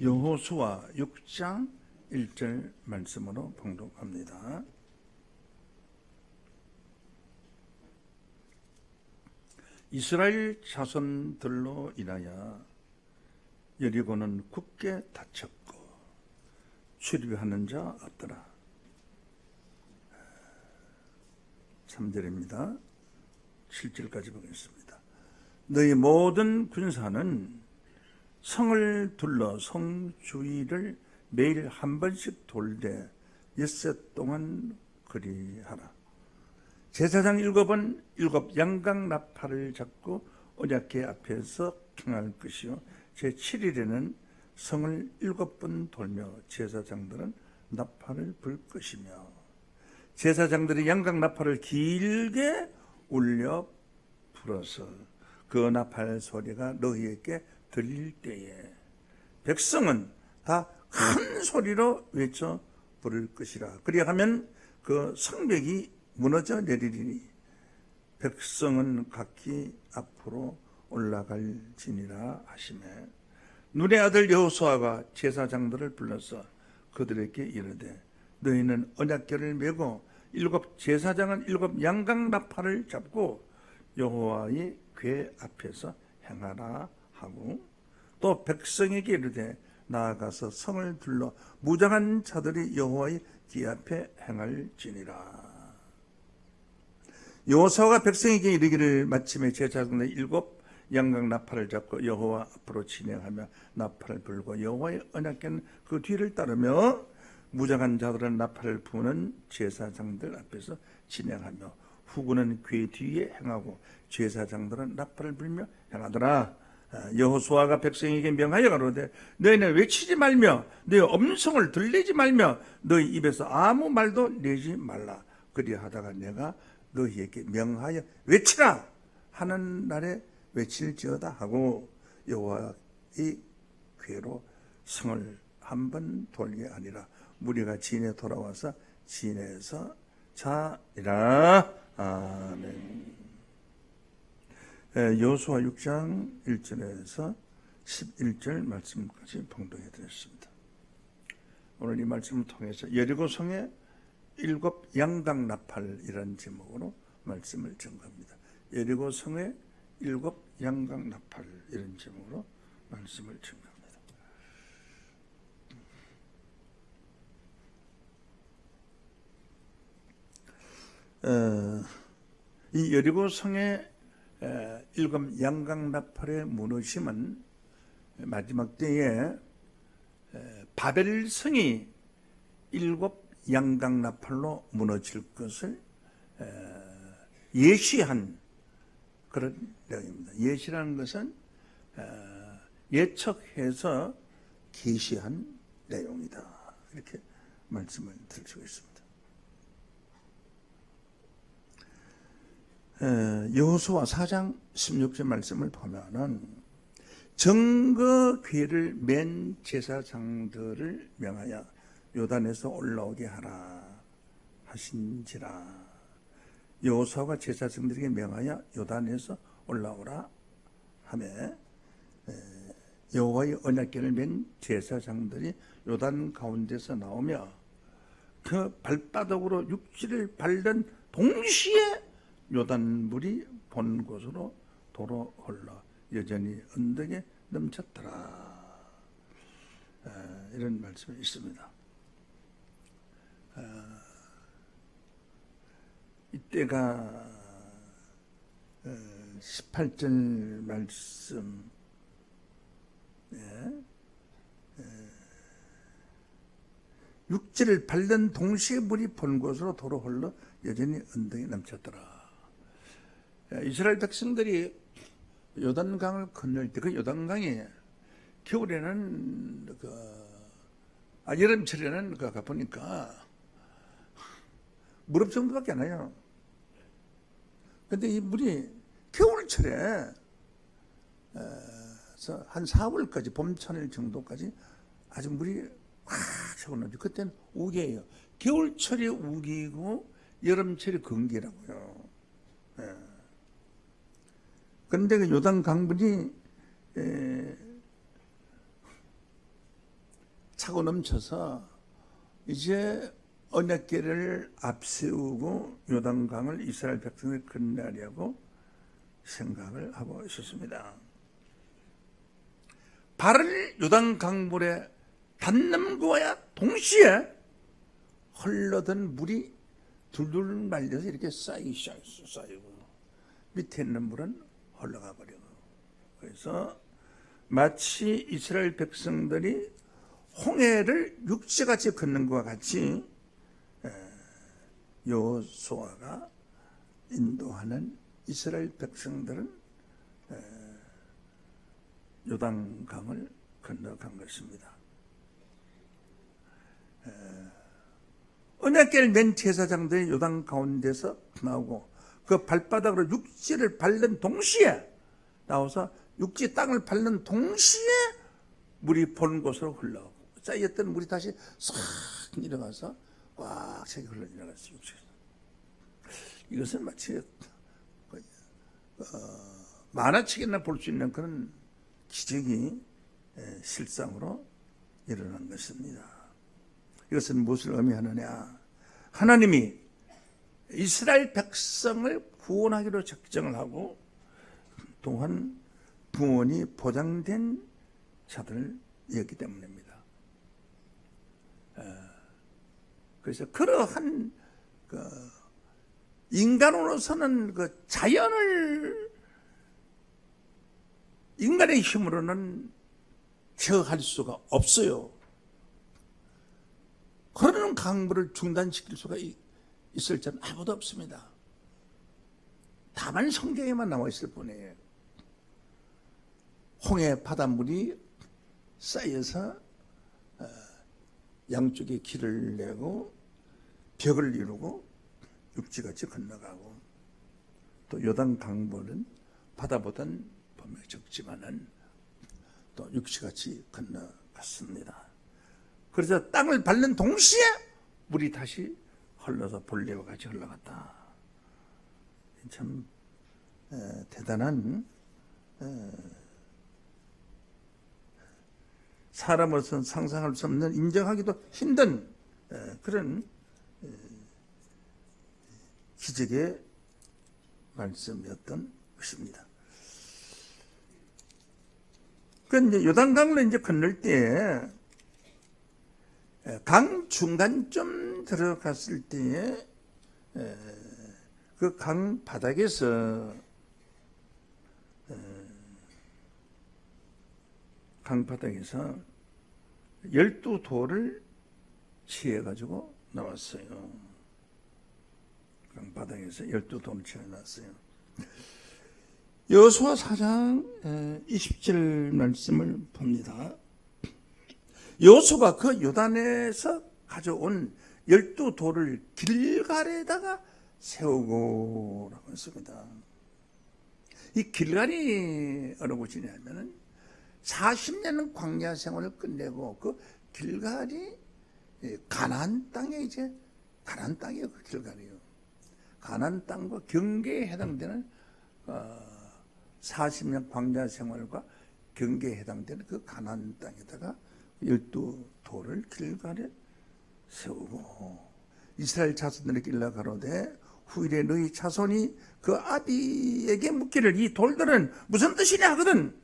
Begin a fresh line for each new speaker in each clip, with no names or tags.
여호수아 6장 1절 말씀으로 봉독합니다. 이스라엘 자손들로 인하여 여리고는 굳게 닫혔고 출입하는 자 없더라. 3절입니다. 7절까지 보겠습니다. 너희 모든 군사는 성을 둘러 성 주위를 매일 한 번씩 돌되 엿새 동안 그리하라. 제사장 7은 7 양각 나팔을 잡고 언약궤 앞에서 행할 것이요 제7일에는 성을 7번 돌며 제사장들은 나팔을 불 것이며 제사장들이 양각 나팔을 길게 울려 불어서 그 나팔 소리가 너희에게 들릴 때에 백성은 다 큰 소리로 외쳐 부를 것이라. 그리하면 그 성벽이 무너져 내리리니 백성은 각기 앞으로 올라갈지니라 하시매 눈의 아들 여호수아가 제사장들을 불러서 그들에게 이르되 너희는 언약궤를 메고 7 제사장은 7 양각 나팔을 잡고 여호와의 궤 앞에서 행하라 하고 또 백성에게 이르되 나아가서 성을 둘러 무장한 자들이 여호와의 궤 앞에 행할지니라. 여호수아가 백성에게 이르기를 마침에 제사장들이 7 양각 나팔을 잡고 여호와 앞으로 진행하며 나팔을 불고 여호와의 언약궤는 그 뒤를 따르며 무장한 자들은 나팔을 부는 제사장들 앞에서 진행하며 후군은 궤 뒤에 행하고 제사장들은 나팔을 불며 행하더라. 여호수아가 백성에게 명하여 가로되 너희는 외치지 말며 너희 음성을 들리지 말며 너희 입에서 아무 말도 내지 말라. 그리하다가 내가 너희에게 명하여 외치라 하는 날에 외칠지어다 하고 여호와의 궤로 성을 한 번 돌게 아니라 무리가 진에 돌아와서 진에서 자니라. 아멘. 여호수아 6장 1절에서 11절 말씀까지 봉독해 드렸습니다. 오늘 이 말씀을 통해서 여리고 성의 7 양각 나팔이라는 제목으로 말씀을 전합니다. 여리고 성의 7 양각 나팔 이런 제목으로 말씀을 전합니다. 이 여리고 성의 7 양각 나팔의 무너짐은 마지막 때에 바벨성이 7 양각 나팔로 무너질 것을 예시한 그런 내용입니다. 예시라는 것은 예측해서 계시한 내용이다. 이렇게 말씀을 드릴 수 있습니다. 여호수아 4장 16절 말씀을 보면은 증거궤를 맨 제사장들을 명하여 요단에서 올라오게 하라 하신지라. 여호수아가 제사장들에게 명하여 요단에서 올라오라 하며 여호와의 언약궤를 맨 제사장들이 요단 가운데서 나오며 그 발바닥으로 육지를 밟던 동시에 요단물이 본 곳으로 도로 흘러 여전히 언덕에 넘쳤더라. 이런 말씀이 있습니다. 이때가 18절 말씀 육지를 밟는 동시에 물이 본 곳으로 도로 흘러 여전히 언덕에 넘쳤더라. 이스라엘 백성들이 요단강을 건널 때 그 요단강이 겨울에는 여름철에는 가보니까 무릎 정도밖에 안 와요. 근데 이 물이 겨울철에 한 4월까지 봄철 정도까지 아주 물이 확 차오르죠. 그때는 우기예요. 겨울철이 우기고 여름철이 건기라고요. 그런데 그 요단 강물이 차고 넘쳐서 이제 언약궤를 앞세우고 요단강을 이스라엘 백성을 건너려고 생각을 하고 있었습니다. 발을 요단강물에 닿는 동시에 흘러든 물이 둘둘 말려서 이렇게 쌓이고 밑에 있는 물은 흘러가 버리고, 그래서 마치 이스라엘 백성들이 홍해를 육지같이 걷는 것과 같이 여호수아가 인도하는 이스라엘 백성들은 요단강을 건너간 것입니다. 언약궤를 맨 제사장들이 요단 가운데서 나오고 그 발바닥으로 육지를 밟는 동시에 나와서 육지 땅을 밟는 동시에 물이 보는 곳으로 흘러가고 쌓였던 물이 다시 싹 내려가서 꽉 차게 흘러 내려갔어요. 이것은 마치 만화책이나 볼 수 있는 그런 기적이 실상으로 일어난 것입니다. 이것은 무엇을 의미하느냐? 하나님이 이스라엘 백성을 구원하기로 작정을 하고 또한 구원이 보장된 자들이었기 때문입니다. 그래서 그러한 인간으로서는 자연을 인간의 힘으로는 제어할 수가 없어요. 그러는 강물을 중단시킬 수가 있을 자는 아무도 없습니다. 다만 성경에만 나와 있을 뿐이에요. 홍해 바닷물이 쌓여서 양쪽에 길을 내고 벽을 이루고 육지같이 건너가고, 또 요단 강물은 바다보단 범위가 적지만은 또 육지같이 건너갔습니다. 그래서 땅을 밟는 동시에 물이 다시 흘러서 본래와 같이 흘러갔다. 참 대단한, 사람으로서는 상상할 수 없는, 인정하기도 힘든 그런 기적의 말씀이었던 것입니다. 그 요단강을 이제 건널 때 강 중간쯤 들어갔을 때에 그 강 바닥에서 강 바닥에서 12돌을 취해가지고 나왔어요. 강 바닥에서 12돌을 취해 나왔어요. 여호수아 4장 20절 말씀을 봅니다. 여호수아가 그 요단에서 가져온 12돌을 길갈에다가 세우고 라고 했습니다. 이 길갈이 어느 곳이냐면은 40년은 광야 생활을 끝내고 그 길갈이 가나안 땅에 이제 가나안 땅이에요. 그 길갈이요. 가나안 땅과 경계에 해당되는 40년 광야 생활과 경계에 해당되는 그 가나안 땅에다가 12돌을 길갈에 세우고 이스라엘 자손들에게 일러 가로되 후일에 너희 자손이 그 아비에게 묻기를 이 돌들은 무슨 뜻이냐 하거든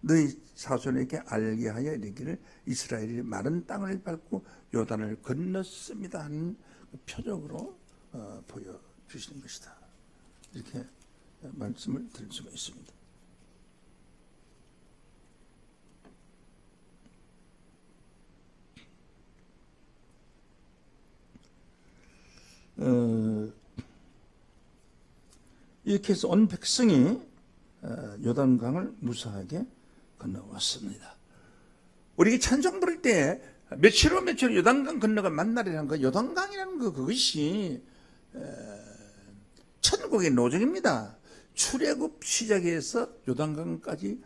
너희 자손에게 알게 하여 이르기를 이스라엘이 마른 땅을 밟고 요단을 건넜습니다 하는 표적으로 보여주시는 것이다. 이렇게 말씀을 드릴 수가 있습니다. 이렇게 해서 온 백성이 요단강을 무사하게 건너왔습니다. 우리 찬송 부를 때 며칠로 요단강 건너가 만나리라는 거, 요단강이라는 거, 그것이 천국의 노정입니다. 출애굽 시작해서 요단강까지,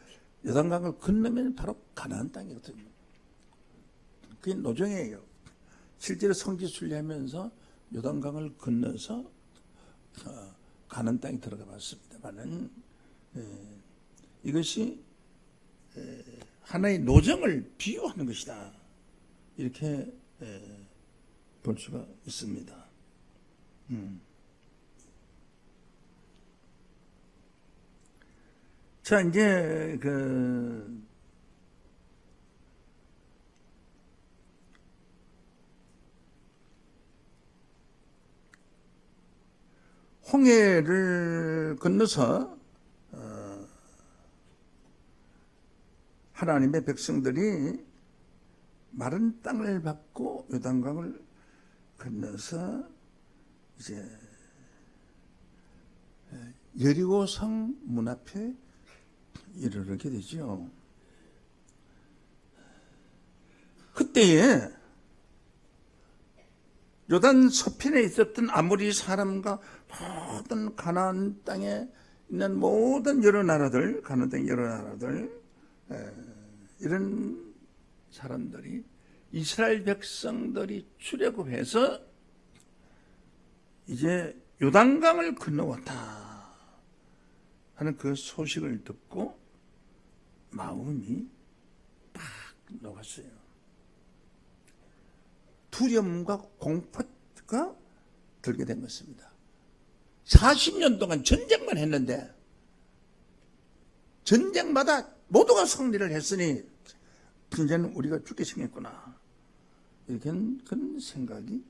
요단강을 건너면 바로 가나안 땅이거든요. 그게 노정이에요. 실제로 성지순례하면서 요단강을 건너서 가나안 땅에 들어가 봤습니다만은 이것이 하나의 노정을 비유하는 것이다. 이렇게 볼 수가 있습니다. 자, 이제 홍해를 건너서 하나님의 백성들이 마른 땅을 받고 요단강을 건너서 이제 여리고 성 문 앞에 이르게 되죠. 그때에 요단 서편에 있었던 아모리 사람과 모든 가나안 땅에 있는 모든 여러 나라들, 가나안 땅 여러 나라들, 이런 사람들이 이스라엘 백성들이 출애굽해서 이제 요단강을 건너왔다 하는 그 소식을 듣고 마음이 팍 녹았어요. 두려움과 공포가 들게 된 것입니다. 40년 동안 전쟁만 했는데 전쟁마다 모두가 승리를 했으니 이제는 우리가 죽게 생겼구나, 이렇게 그런 생각이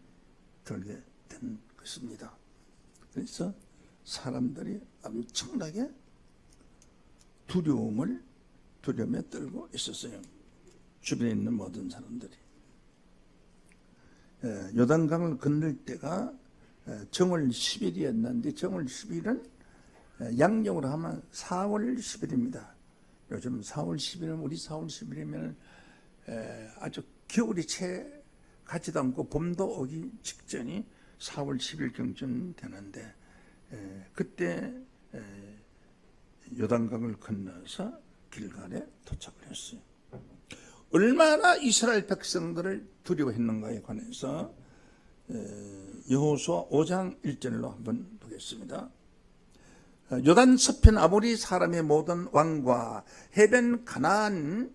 들게 된 것입니다. 그래서 사람들이 엄청나게 두려움에 떨고 있었어요. 주변에 있는 모든 사람들이. 요단강을 건널 때가 정월 10일이었는데 정월 10일은 양력으로 하면 4월 10일입니다. 요즘 4월 10일은 우리 4월 10일이면 아주 겨울이 채 가지도 않고 봄도 오기 직전이 4월 10일경쯤 되는데 그때 요단강을 건너서 길갈에 도착을 했어요. 얼마나 이스라엘 백성들을 두려워했는가에 관해서 여호수아 5장 1절로 한번 보겠습니다. 요단 서편 아모리 사람의 모든 왕과 해변 가나안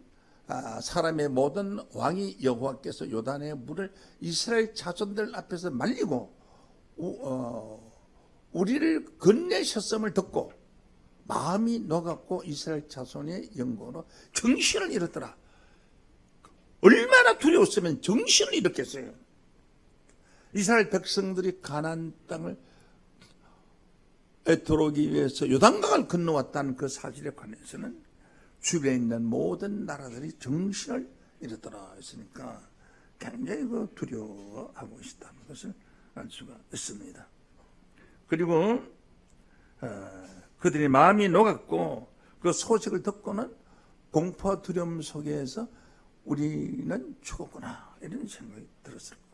사람의 모든 왕이 여호와께서 요단의 물을 이스라엘 자손들 앞에서 말리고 우리를 건네셨음을 듣고 마음이 녹았고 이스라엘 자손의 영광으로 정신을 잃었더라. 얼마나 두려웠으면 정신을 잃었겠어요. 이스라엘 백성들이 가나안 땅을 들어오기 위해서 요단강을 건너왔다는 그 사실에 관해서는 주변에 있는 모든 나라들이 정신을 잃었더라 했으니까 굉장히 두려워하고 있다는 것을 알 수가 있습니다. 그리고 그들이 마음이 녹았고 그 소식을 듣고는 공포와 두려움 속에서 우리는 죽었구나, 이런 생각이 들었을 것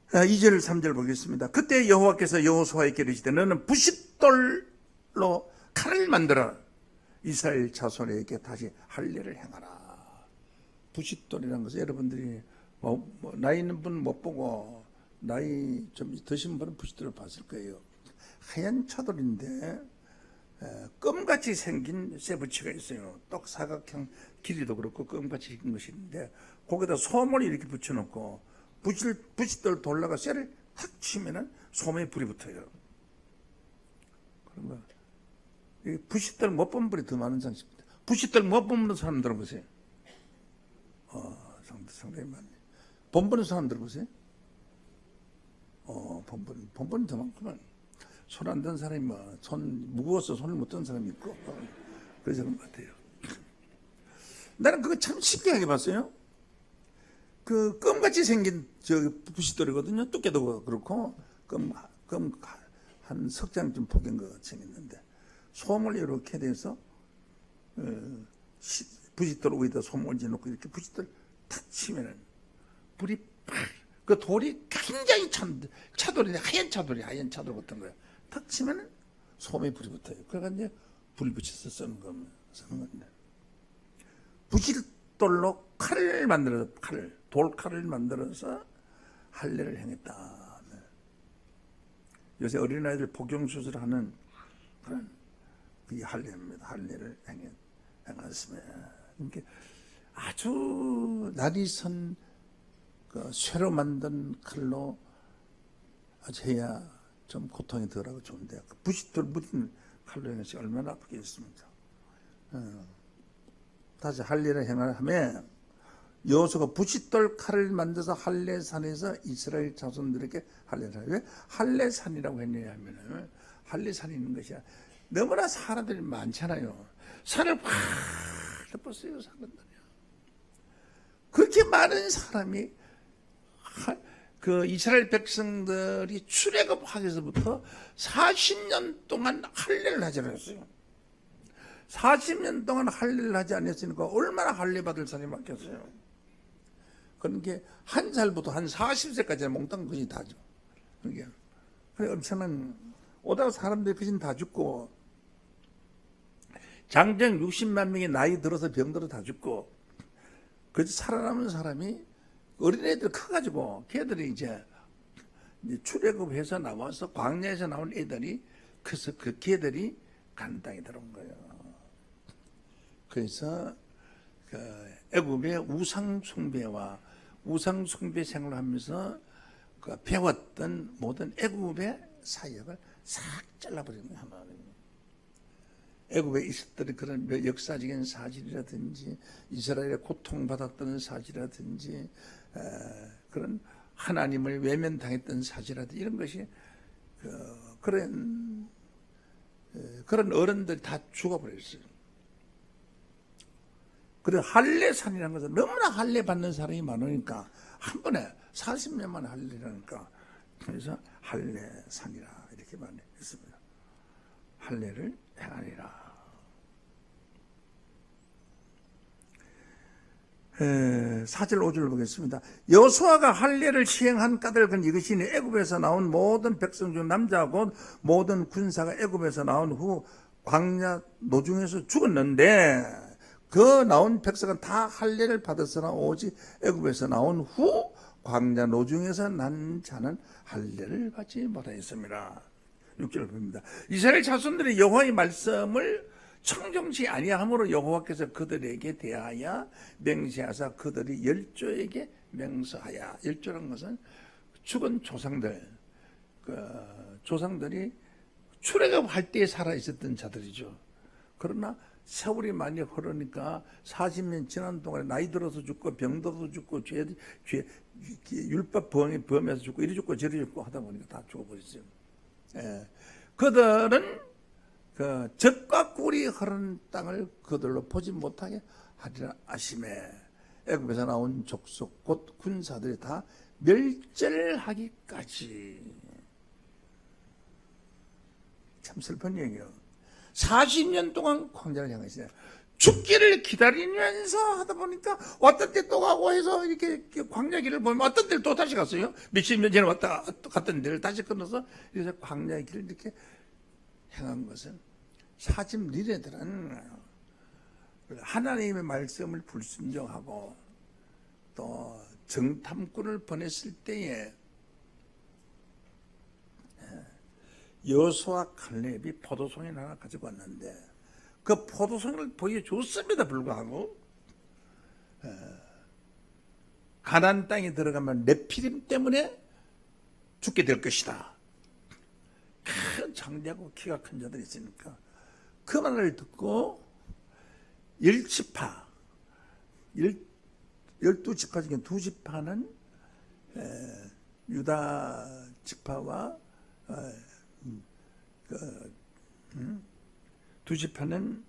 같아요. 2절 3절 보겠습니다. 그때 여호와께서 여호수아에게 이르시되 너는 부싯돌로 칼을 만들어 이스라엘 자손에게 다시 할례를 행하라. 부싯돌이라는 것은 여러분들이 나이 있는 분 못 보고 나이 좀 드신 분은 부싯돌을 봤을 거예요. 하얀 차돌인데 껌같이 생긴 쇠붙이가 있어요. 똑사각형 길이도 그렇고 껌같이 생긴 것이 있는데 거기다 솜을 이렇게 붙여놓고 부싯돌 돌다가 쇠를 탁 치면은 솜에 불이 붙어요. 그런 거. 부싯돌 못 본 분이 더 많은 상식입니다. 부싯돌 못 보는 사람 들어보세요. 상당히 많네. 본 보는 사람 들어보세요. 본보는 더 많구만. 손 안 든 사람이 손 무거워서 손을 못 든 사람이 있고 그래서 그런 것 같아요. 나는 그거 참 신기하게 봤어요. 그 껌같이 생긴 부싯돌이거든요. 두께도 그렇고 껌 한 석장쯤 폭인 거 생겼는데 솜을 이렇게 돼서 부싯돌 위에다 솜 얹어놓고 이렇게 부싯돌 탁 치면은 불이 팍, 그 돌이 굉장히 차돌인데 하얀 차돌 같은 거예요. 탁 치면은 솜에 불이 붙어요. 그러니까 이제 불 붙여서 쓰는 건데 부싯돌로 칼을 만들어서 돌칼을 만들어서 할례를 행했다. 요새 어린아이들 복용수술하는 그런 그게 할례입니다. 할례를 행했습니다. 그러니까 아주 날이 선 쇠로 만든 칼로 아주 해야 좀 고통이 덜하고 좋은데 부싯돌 묻은 칼로 행해서 얼마나 아프겠습니까? 다시 할례를 행하며 여호수아가 부싯돌 칼을 만들어서 할례산에서 이스라엘 자손들에게 할례를 하여. 왜 할례산이라고 했느냐 하면 할례산이 있는 것이야. 너무나 사람들이 많잖아요. 산을 확 덮었어요, 사람들이요. 그렇게 많은 사람이 그 이스라엘 백성들이 출애굽하기서부터 40년 동안 할례를 하지 않았어요. 40년 동안 할례를 하지 않았으니까 얼마나 할례 받을 사람이 많겠어요. 그러니까 한 살부터 한 40세까지는 몽땅 그지 다죠. 그러니까 엄청난 오다가 사람들이 그진 다 죽고 장정 60만 명이 나이 들어서 병들어 다 죽고 그래서 살아남은 사람이 어린애들 커가지고 걔들이 이제 출애굽해서 나와서 광야에서 나온 애들이 그래서 그 걔들이 가나안 땅에 들어온 거예요. 그래서 그 애굽의 우상 숭배와 우상 숭배 생활을 하면서 그 배웠던 모든 애굽의 사역을 싹 잘라버리는 거예요. 애굽에 있었던 그런 역사적인 사실이라든지 이스라엘의 고통받았던 사실이라든지 그런 하나님을 외면당했던 사실이라든지 이런 것이 그런 어른들이 다 죽어버렸어요. 그래서 할례산이라는 것은 너무나 할례 받는 사람이 많으니까 한 번에 40년만 할례라니까 그래서 할례산이라 이렇게 말했습니다. 할례를 행하리라. 4절 5절 보겠습니다. 여호수아가 할례를 시행한 까닭은 이것이니 애굽에서 나온 모든 백성 중 남자 곧 모든 군사가 애굽에서 나온 후 광야 노중에서 죽었는데 그 나온 백성은 다 할례를 받았으나 오직 애굽에서 나온 후 광야 노중에서 난 자는 할례를 받지 못하였습니다. 6절 봅니다. 이스라엘 자손들이 여호와의 말씀을 청정치 아니함으로 여호와께서 그들에게 대하여 맹세하사 그들이 열조에게 맹세하여. 열조란 것은 죽은 조상들, 조상들이 출애굽할 때 살아 있었던 자들이죠. 그러나 세월이 많이 흐르니까 40년 지난 동안에 나이 들어서 죽고 병들어서 죽고 율법 범해서 죽고 이리 죽고 저리 죽고 하다 보니까 다 죽어버렸어요. 그들은 그 젖과 꿀이 흐르는 땅을 그들로 보지 못하게 하리라 하시매. 애굽에서 나온 족속 곧 군사들이 다 멸절하기까지. 참 슬픈 얘기예요. 40년 동안 광야를 향했어요. 죽기를 기다리면서 하다 보니까 왔던 때 또 가고 해서 이렇게 광야길을 보면 어떤 데를 또 다시 갔어요. 몇십 년 전에 왔다 갔던 데를 다시 끊어서 이래서 광야의 길을 이렇게 행한 것은 사집 니네들은 하나님의 말씀을 불순종하고 또 정탐꾼을 보냈을 때에 여호수아 칼렙이 포도송이 하나 가지고 왔는데 그 포도송을 보여줬음에도 불구하고 가나안 땅에 들어가면 네피림 때문에 죽게 될 것이다. 큰 장대하고 키가 큰 자들이 있으니까 그 말을 듣고 10지파 12지파 중에 2지파는 유다 지파와 2지파는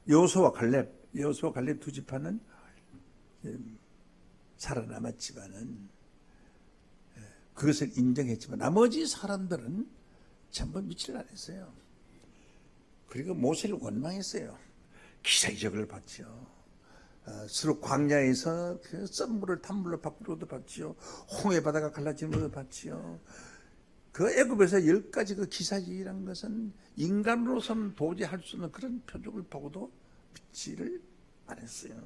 여호수아 갈렙 2지파는 살아남았지만은 그것을 인정했지만 나머지 사람들은 전부 믿지를 않았어요. 그리고 모세를 원망했어요. 기사이적을 받지요. 서로 광야에서 그 썸물을 탄물로 바꾸로도 받지요. 홍해 바다가 갈라지는 것도 받지요. 그 애굽에서 10가지 그 기사이란 것은 인간으로서는 도저히 할 수 없는 그런 표적을 보고도 믿지를 않았어요.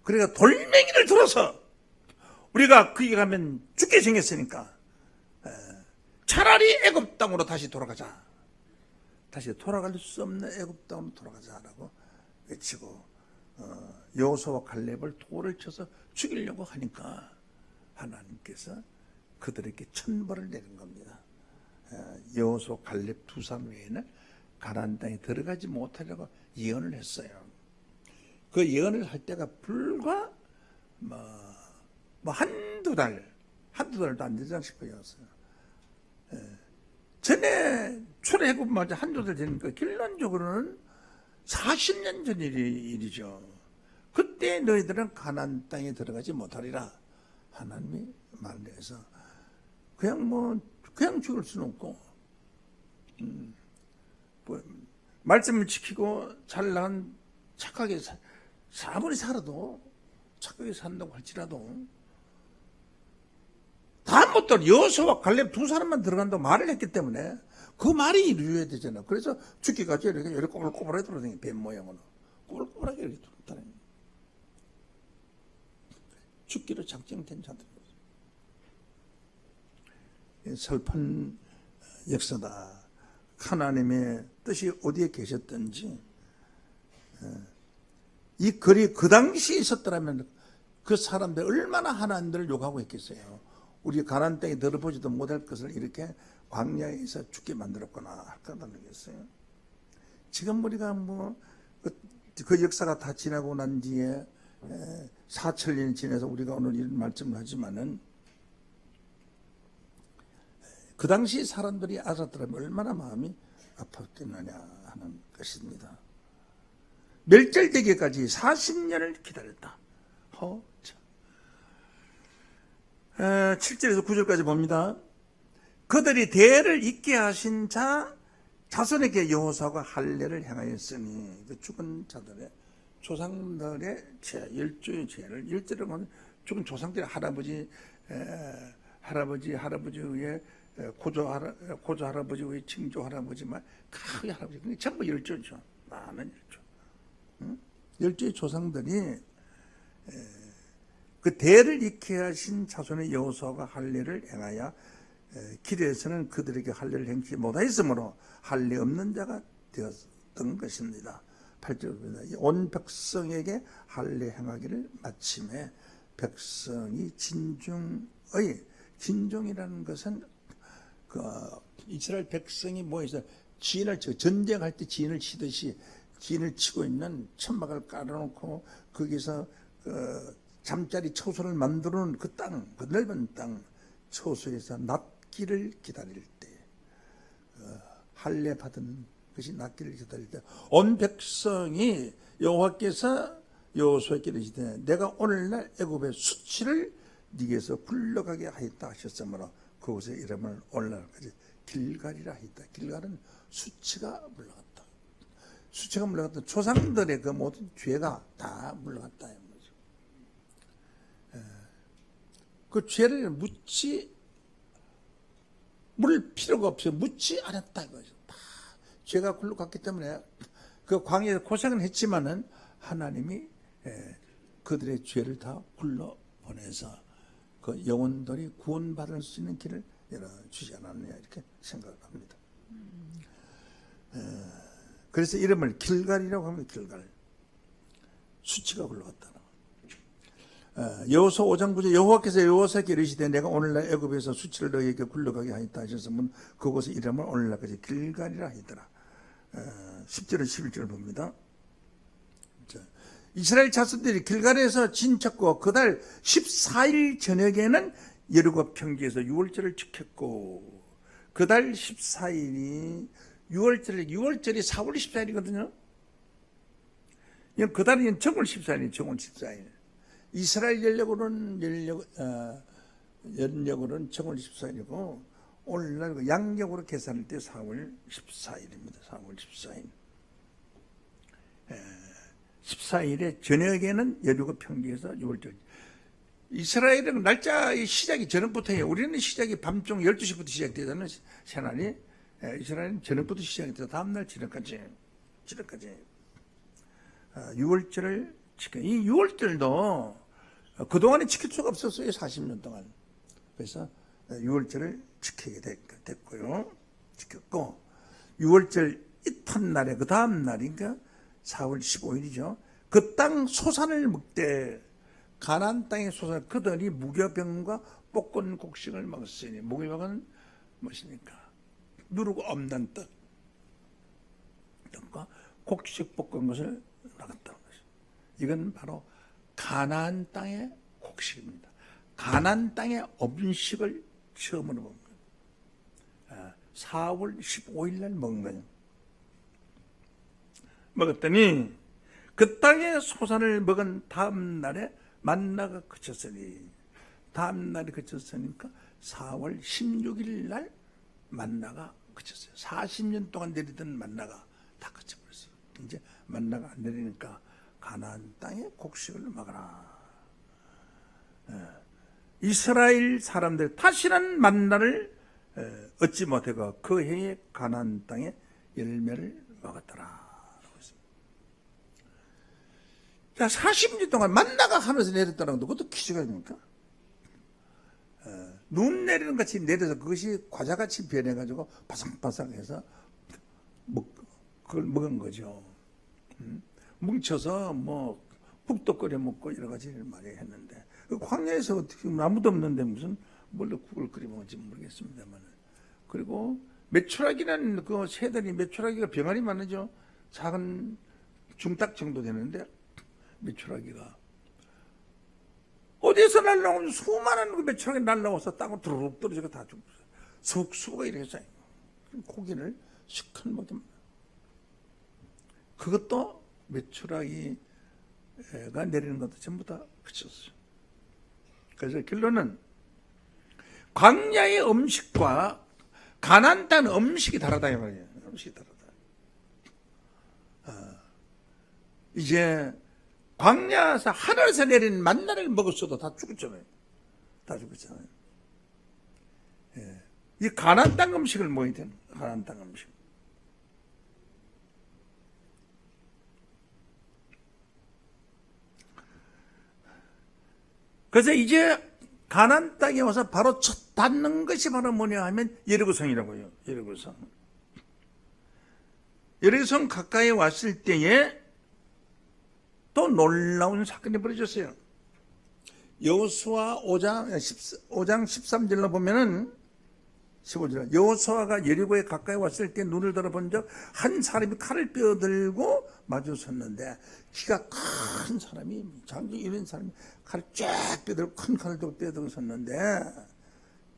그러니까 돌멩이를 들어서 우리가 거기 가면 죽게 생겼으니까 차라리 애굽 땅으로 다시 돌아가자. 다시 돌아갈 수 없는 애굽 땅으로 돌아가자라고 외치고 여호수아와 갈렙을 돌을 쳐서 죽이려고 하니까 하나님께서 그들에게 천벌을 내린 겁니다. 여호수아 갈렙 두 사람 외에는 가나안 땅에 들어가지 못하려고 예언을 했어요. 그 예언을 할 때가 불과 한두 달도 안 되지 싶어였어요. 전에 출애굽 맞아 한두 달 되니까 결론적으로는 40년 전 일이죠. 그때 너희들은 가나안 땅에 들어가지 못하리라 하나님이 말해서 그냥 죽을 수는 없고 말씀을 지키고 잘난 착하게 아무리 살아도 착하게 산다고 할지라도 다음부터 여호수아와 갈렙 두 사람만 들어간다고 말을 했기 때문에 그 말이 이루어야 되잖아. 그래서 죽기까지 이렇게 꼬불꼬불하게 돌아다니 뱀 모양으로 꼬불꼬불하게 이렇게 돌아다니 죽기로 작정된 자들. 슬픈 역사다. 하나님의 뜻이 어디에 계셨든지 이 글이 그 당시에 있었더라면 그 사람들 얼마나 하나님들을 욕하고 있겠어요. 우리 가나안 땅에 들어보지도 못할 것을 이렇게 광야에서 죽게 만들었구나 할까 모르겠어요. 지금 우리가 그 역사가 다 지나고 난 뒤에 4천년이 지나서 우리가 오늘 이런 말씀을 하지만은 그 당시 사람들이 알았더라면 얼마나 마음이 아팠겠느냐 하는 것입니다. 멸절되기까지 40년을 기다렸다. 7절에서 9절까지 봅니다. 그들이 대를 잇게 하신 자손에게 여호수아가 할례를 행하였으니 그 죽은 자들의 조상들의 죄, 열조의 죄를 1절은 죽은 조상들의 할아버지의 고조 할아버지의 증조 할아버지만 크게 할아버지 전부 열조죠. 많은 열조. 열조의 조상들이 그 대를 잇게 하신 자손의 여호수아가 할례를 행하여 기르에서는 그들에게 할례를 행치 못하였으므로 할례 없는 자가 되었던 것입니다. 8절입니다. 온 백성에게 할례 행하기를 마침에 백성이 진중이라는 것은 이스라엘 백성이 모여서 전쟁할 때 진을 치듯이 진을 치고 있는 천막을 깔아놓고 거기서 잠자리 초소를 만들어 놓은 그 넓은 땅 초소에서 낫기를 기다릴 때 할례 받은 것이 낫기를 기다릴 때 온 백성이 여호와께서 여호수아에게 이르시되 내가 오늘날 애굽의 수치를 네게서 굴러가게 하였다 하셨으므로 그곳의 이름을 오늘날까지 길갈이라 하였다. 길갈은 수치가 물러갔다. 수치가 물러갔다. 조상들의 그 모든 죄가 다 물러갔다. 그 죄를 물 필요가 없어요. 묻지 않았다 이거죠. 다 죄가 굴러갔기 때문에 그 광야에서 고생은 했지만은 하나님이 그들의 죄를 다 굴러보내서 그 영혼들이 구원받을 수 있는 길을 열어주지 않았느냐 이렇게 생각을 합니다. 그래서 이름을 길갈이라고 하면 길갈. 수치가 굴러갔다. 여호수아 5장 9절 여호와께서 여호수아에게 이르시되 내가 오늘날 애굽에서 수치를 너희에게 굴러가게 하였다 하셨으면 그곳의 이름을 오늘날까지 길갈이라 하더라. 10절을 11절을 봅니다. 이스라엘 자손들이 길갈에서 진쳤고 그달 14일 저녁에는 여리고 평지에서 유월절을 지켰고 그달 14일이 6월절이 4월 14일이거든요. 그 달은 정월 14일이에요. 정월 14일. 이스라엘 연력으로는 정월 14일이고 오늘날 양력으로 계산할 때 4월 14일입니다. 4월 14일. 14일에 저녁에는 여리고 평지에서 6월절. 이스라엘은 날짜의 시작이 저녁부터예요. 우리는 시작이 밤중 12시부터 시작되잖아요. 새날이. 이스라엘은 저녁부터 시작이 돼서 다음날 저녁까지 6월절을 지켜. 이 6월절도 그동안에 지킬 수가 없었어요. 40년 동안. 그래서 6월절을 지키게 됐고요. 지켰고 6월절 이튿날에 그 다음 날인가 4월 15일이죠. 그 땅 소산을 먹되 가나안 땅의 소산 그들이 무교병과 볶은 곡식을 먹었으니 무교병은 무엇입니까? 누르고 없는 떡과 곡식 볶은 것을 먹었다는 것이죠. 이건 바로 가나안 땅의 곡식입니다. 가나안 땅의 음식을 처음으로 먹은 거예요. 4월 15일 날 먹은 거예요. 먹었더니 그 땅의 소산을 먹은 다음 날에 만나가 그쳤으니 다음 날이 그쳤으니까 4월 16일 날 만나가 그쳤어요. 40년 동안 내리던 만나가 다 그쳐버렸어요. 이제 만나가 안 내리니까 가나안 땅의 곡식을 먹어라. 이스라엘 사람들 다시는 만나를 얻지 못하고 그 해에 가나안 땅의 열매를 먹었더라. 자, 40년 동안 만나가 하늘에서 내렸다는 것도 그것도 기적 아닙니까? 눈 내리는 같이 내려서 그것이 과자같이 변해가지고 바삭바삭해서 그걸 먹은 거죠. 뭉쳐서 뭐 국도 끓여 먹고 여러 가지를 많이 했는데 그 광야에서 어떻게 아무도 없는데 무슨 뭘로 국을 끓여 먹을지 모르겠습니다만 그리고 메추라기라는 그 새들이 메추라기가 병아리 많으죠. 작은 중딱 정도 되는데 메추라기가 어디에서 날라오면 수많은 그 메추라기 날라와서 땅으로 두루룩 떨어지고 다 죽었어요. 석수가 이렇게 쌓인 고기를 시큰 먹던 그것도 메추라기가 내리는 것도 전부 다 그쳤어요. 그래서 결론은 광야의 음식과 가나안 땅 음식이 다르다 이 말이에요. 음식이 다르다. 이제 광야에서 하늘에서 내린 만나를 먹었어도 다 죽었잖아요. 다 죽었잖아요. 예. 이 가나안 땅 음식을 먹어야 되는 가나안 땅 음식. 그래서 이제 가나안 땅에 와서 바로 첫 닿는 것이 바로 뭐냐 하면 여리고성이라고요. 여리고성. 여리고성 가까이 왔을 때에 또 놀라운 사건이 벌어졌어요. 여호수아 5장 13절로 보면은 15절 여호수아가 여리고에 가까이 왔을 때 눈을 들어본 적 한 사람이 칼을 빼어들고 마주 섰는데 키가 큰 사람이 장기 이런 사람이 칼을 쫙 빼들고 큰 칼을 들고 빼들고 섰는데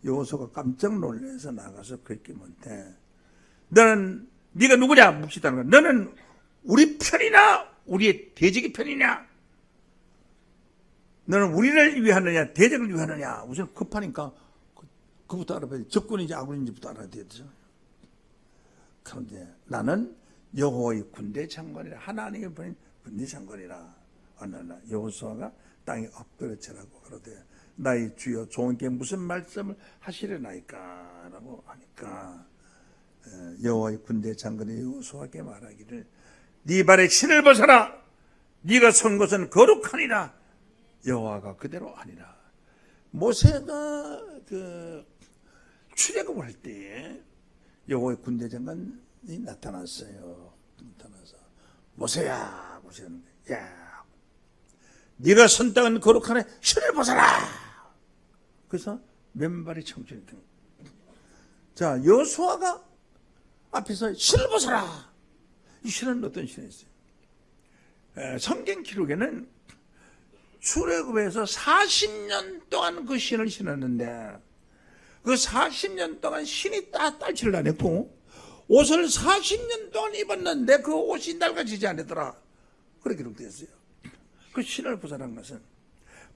여호수아가 깜짝 놀라서 나가서 그렇게 못해 너는 네가 누구냐 묻시다는 거야. 너는 우리 편이나 우리의 대적의 편이냐? 너는 우리를 위하느냐 대적을 위하느냐? 우선 급하니까 그부터 알아봐야 돼. 적군인지 아군인지부터 알아야 되죠. 그런데 나는 여호와의 군대 장관이라 하나님의 보낸 군대 장관이라. 어느 날 여호수아가 땅에 엎드려 절하고 그러되 나의 주여 좋은께 무슨 말씀을 하시려나이까 라고 하니까 여호와의 군대 장관이 여호수아에게 말하기를 네 발에 신을 벗어라. 네가 선 것은 거룩하니라. 여호와가 그대로 하니라. 모세가 그 출애굽을 할 때에 여호와의 군대 장관이 나타났어요. 나타나서 모세야, 모세는 야, 네가 선 땅은 거룩하네. 신을 벗어라. 그래서 맨발이 청춘했던 거예요. 자, 여호수아가 앞에서 신을 벗어라. 이 신은 어떤 신이었어요? 성경 기록에는 출애굽에서 40년 동안 그 신을 신었는데 그 40년 동안 신이 딸치를 안 했고 옷을 40년 동안 입었는데 그 옷이 낡아지지 않았더라. 그렇게 기록되어 있어요. 그 신을 벗어난 것은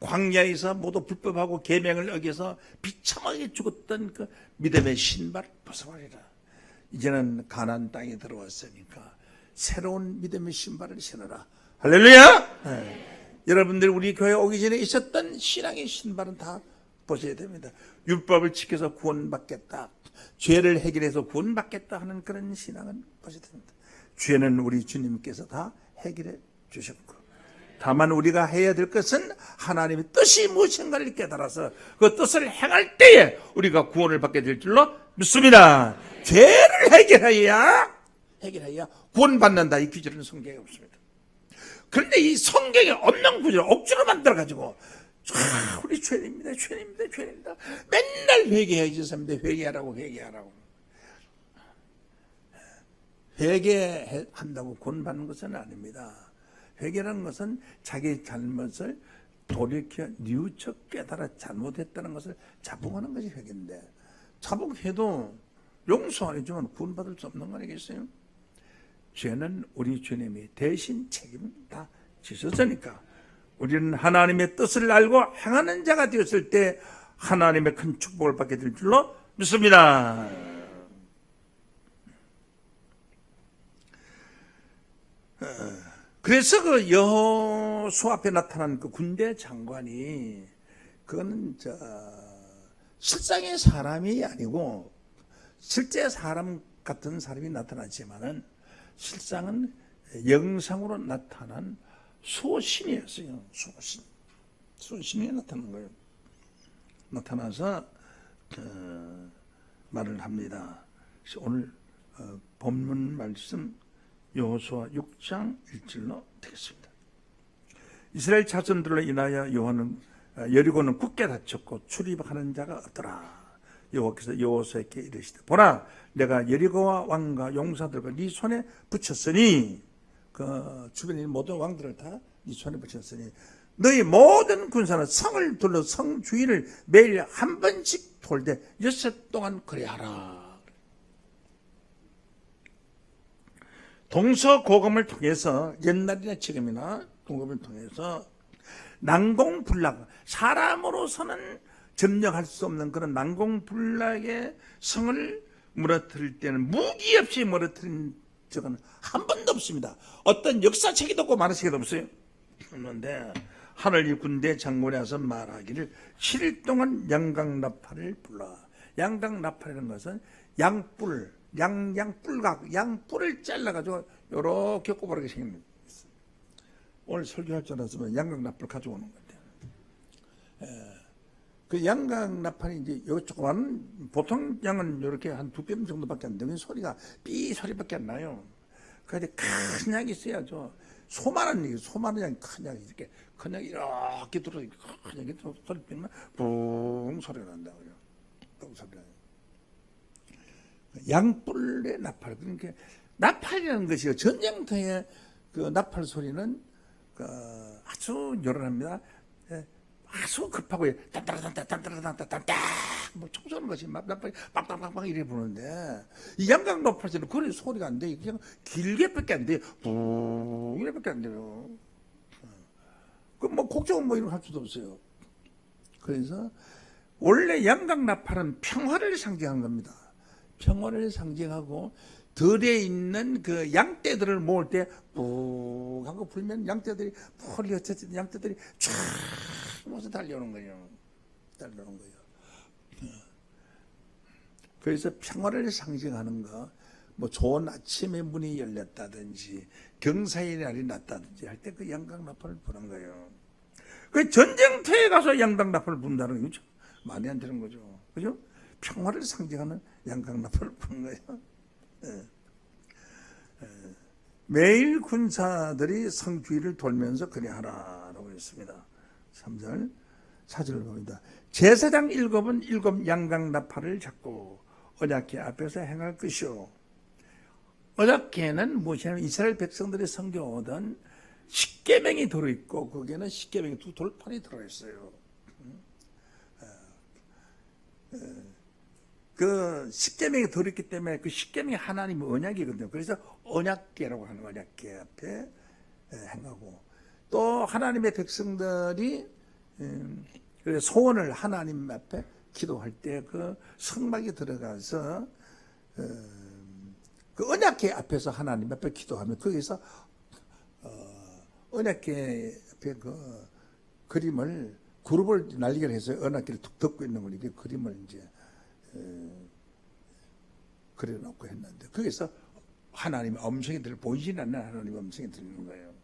광야에서 모두 불법하고 계명을 어겨서 비참하게 죽었던 그 믿음의 신발을 벗어버리라. 이제는 가나안 땅에 들어왔으니까 새로운 믿음의 신발을 신어라. 할렐루야! 네. 여러분들 우리 교회 오기 전에 있었던 신앙의 신발은 다 벗어야 됩니다. 율법을 지켜서 구원받겠다. 죄를 해결해서 구원받겠다 하는 그런 신앙은 벗어야 됩니다. 죄는 우리 주님께서 다 해결해 주셨고 다만 우리가 해야 될 것은 하나님의 뜻이 무엇인가를 깨달아서 그 뜻을 행할 때에 우리가 구원을 받게 될 줄로 믿습니다. 죄를 해결해야 해결해야 구원받는다, 이 규절은 성경에 없습니다. 그런데 이 성경에 없는 구절을 억지로 만들어가지고 우리 죄인입니다, 죄인입니다, 죄인입니다, 맨날 회개해야지 삽니다. 회개하라고, 회개하라고. 회개한다고 구원받는 것은 아닙니다. 회개라는 것은 자기 잘못을 돌이켜 뉘우쳐 깨달아 잘못했다는 것을 자복하는 것이 회개인데, 자복해도 용서 안 해주면 구원받을 수 없는 거 아니겠어요? 죄는 우리 주님이 대신 책임 다 지셨으니까 우리는 하나님의 뜻을 알고 행하는 자가 되었을 때 하나님의 큰 축복을 받게 될 줄로 믿습니다. 그래서 그 여호수아 앞에 나타난 그 군대 장관이, 그거는 실상의 사람이 아니고 실제 사람 같은 사람이 나타났지만은 실상은 영상으로 나타난 소신이었어요. 소신이 나타난 거예요. 나타나서 말을 합니다. 그래서 오늘 본문 말씀 여호수아 6장 1절로 되겠습니다. 이스라엘 자손들로 인하여 여리고는 굳게 닫혔고 출입하는 자가 없더라. 여호와께서 여호수아에게 이르시되, 보라, 내가 여리고와 왕과 용사들과 네 손에 붙였으니, 그 주변에 있는 모든 왕들을 다 네 손에 붙였으니 너희 모든 군사는 성을 둘러 성 주위를 매일 한 번씩 돌되 6일 동안 그리하라. 동서고금을 통해서, 옛날이나 지금이나 동고금을 통해서 난공불락, 사람으로서는 점령할 수 없는 그런 난공불락의 성을 무너뜨릴 때는 무기 없이 무너뜨린 적은 한 번도 없습니다. 어떤 역사책에도 없고 만화책에도 없어요. 그런데 하늘 군대 장군이 와서 말하기를 7일 동안 양강나팔을 불러. 양강나팔이라는 것은 양뿔, 양뿔각, 양뿔을 잘라가지고 요렇게 꼬부라게 생깁니다. 오늘 설교할 줄 알았으면 양강나팔 가져오는 건데, 그 양강나팔이 이제 요 조그만, 보통 양은 이렇게 한 2뼘 정도밖에 안 되면 소리가 삐 소리밖에 안 나요. 그런데 큰 양이 있어야죠. 소만한 양이 큰 양이 이렇게 큰 양이 이렇게 들어, 큰 양이 소리 빼면 뿡 소리가 난다고요. 뿡 소리가 나요. 양뿔의 나팔. 그러니까 나팔이라는 것이 전쟁터의 그 나팔 소리는 아주 요란합니다. 아주 급하고 딴따라딴따 뭐 총쏘는 것이 나팔이 빵빵빵빵 이래 부르는데, 이 양강 나팔처럼 그런 소리가 안 돼. 그냥 길게밖에 안 돼. 뿡 이래밖에 안 돼요. 그 뭐 곡종 뭐 이런 거 할 수도 없어요. 그래서 원래 양강 나팔은 평화를 상징하는 겁니다. 평화를 상징하고, 들에 있는 그 양떼들을 모을 때 뿡 하고 불면 양떼들이 양떼들이 쫙 모여서 달려오는 거예요. 그래서 평화를 상징하는 거, 뭐 좋은 아침에 문이 열렸다든지 경사의 날이 났다든지 할 때 그 양강나팔을 부는 거예요. 그 전쟁터에 가서 양강나팔을 분다는 거죠. 말이 안 되는 거죠. 그죠? 평화를 상징하는 양강나팔을 부는 거예요. 매일 군사들이 성 주위를 돌면서 그리하라라고 했습니다. 3절 4절을 봅니다. 제사장 7은 7 양강나팔을 잡고 언약궤 앞에서 행할 것이요. 언약궤는 무엇이냐면 이스라엘 백성들이 섬겨오던 십계명이 들어있고, 거기에는 십계명이 2돌판이 들어있어요. 그 십계명이 들어있기 때문에 그 십계명이 하나님의 언약이거든요. 그래서 언약궤라고 하는, 언약궤 앞에 행하고, 또 하나님의 백성들이 소원을 하나님 앞에 기도할 때 그 성막에 들어가서 그 언약궤 앞에서 하나님 앞에 기도하면, 거기서 언약궤 앞에 그 그림을, 그룹을 날리게 해서 언약궤를 툭 덮고 있는 걸 이렇게 그림을 이제 그려놓고 했는데, 거기서 하나님의 음성이 보이지 않는 하나님의 음성이 들리는 거예요.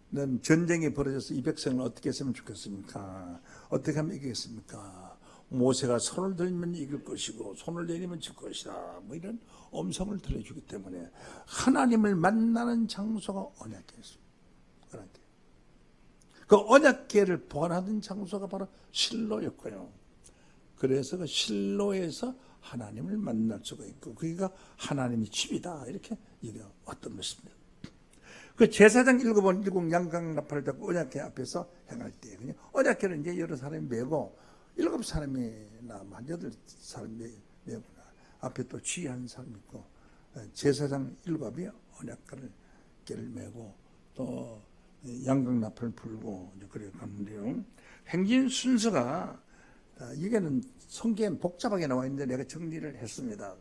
넌 전쟁이 벌어져서 이 백성을 어떻게 했으면 좋겠습니까? 어떻게 하면 이기겠습니까? 모세가 손을 들면 이길 것이고 손을 내리면 질 것이다, 뭐 이런 음성을 들려주기 때문에 하나님을 만나는 장소가 언약궤였습니다. 언약궤. 그 언약궤를 보관하던 장소가 바로 실로였고요. 그래서 그 실로에서 하나님을 만날 수가 있고 그게 하나님의 집이다, 이렇게 얘기했던 것입니다. 그 제사장 일곱 양강나팔을 잡고 언약궤 앞에서 행할 때 그냥 언약궤를 이제 여러 사람이 메고 7사람이나 한 8사람이 메고 앞에 또 지휘하는 사람이 있고 제사장 7이 언약궤를 메고 또 양강나팔을 불고 이제 그래 갔는데요. 행진 순서가 이게는 성경에 복잡하게 나와 있는데 내가 정리를 했습니다.